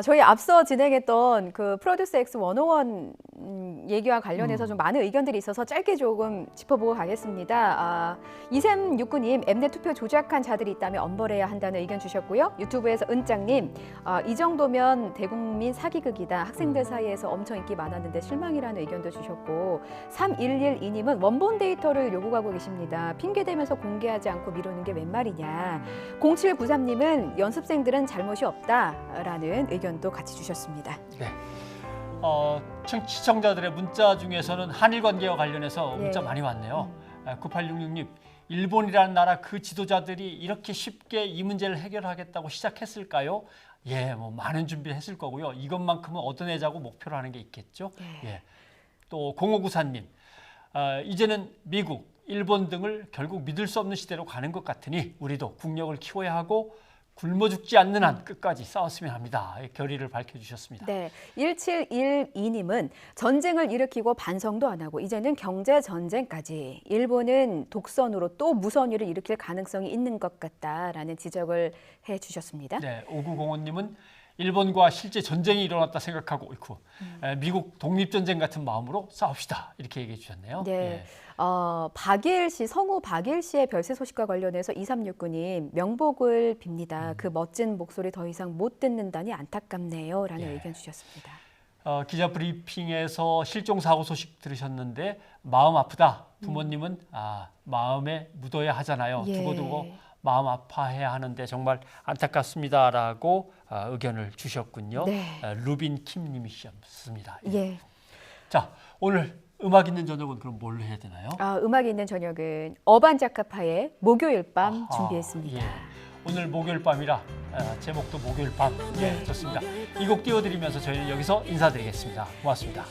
저희 앞서 진행했던 그 프로듀스 X 101 얘기와 관련해서 좀 많은 의견들이 있어서 짧게 조금 짚어보고 가겠습니다. 이샘69님, 엠넷 투표 조작한 자들이 있다면 엄벌해야 한다는 의견 주셨고요. 유튜브에서 은짱님, 이 정도면 대국민 사기극이다. 학생들 사이에서 엄청 인기 많았는데 실망이라는 의견도 주셨고 3112님은 원본 데이터를 요구하고 계십니다. 핑계대면서 공개하지 않고 미루는 게 웬 말이냐. 0793님은 연습생들은 잘못이 없다라는 의견도 같이 주셨습니다. 네. 시청자들의 문자 중에서는 한일 관계와 관련해서 문자 많이 왔네요. 9866님, 일본이라는 나라 그 지도자들이 이렇게 쉽게 이 문제를 해결하겠다고 시작했을까요? 뭐 많은 준비를 했을 거고요. 이것만큼은 얻어내자고 목표로 하는 게 있겠죠. 또 0594님, 이제는 미국, 일본 등을 결국 믿을 수 없는 시대로 가는 것 같으니 우리도 국력을 키워야 하고 굶어 죽지 않는 한 끝까지 싸웠으면 합니다. 결의를 밝혀주셨습니다. 네, 1712님은 전쟁을 일으키고 반성도 안 하고 이제는 경제 전쟁까지 일본은 독선으로 또 무선위를 일으킬 가능성이 있는 것 같다라는 지적을 해주셨습니다. 네, 5905님은 일본과 실제 전쟁이 일어났다 생각하고 미국 독립전쟁 같은 마음으로 싸웁시다 이렇게 얘기해 주셨네요. 네. 박예일 씨, 성우 박예일 씨의 별세 소식과 관련해서 2369님 명복을 빕니다. 그 멋진 목소리 더 이상 못 듣는다니 안타깝네요 라는 의견 주셨습니다. 기자 브리핑에서 실종 사고 소식 들으셨는데 마음 아프다. 부모님은 마음에 묻어야 하잖아요. 두고두고 마음 아파해야 하는데 정말 안타깝습니다라고 의견을 주셨군요. 루빈 킴님이셨습니다. 자, 오늘 음악 있는 저녁은 그럼 뭘로 해야 되나요? 음악 있는 저녁은 어반자카파의 목요일 밤 준비했습니다. 오늘 목요일 밤이라 제목도 목요일 밤. 좋습니다. 이 곡 띄워드리면서 저희는 여기서 인사드리겠습니다. 고맙습니다.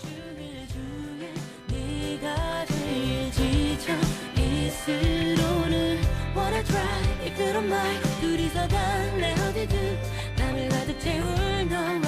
Wanna try 이끌어 말 둘이서 달래 어디든 남을 가득 채울 넌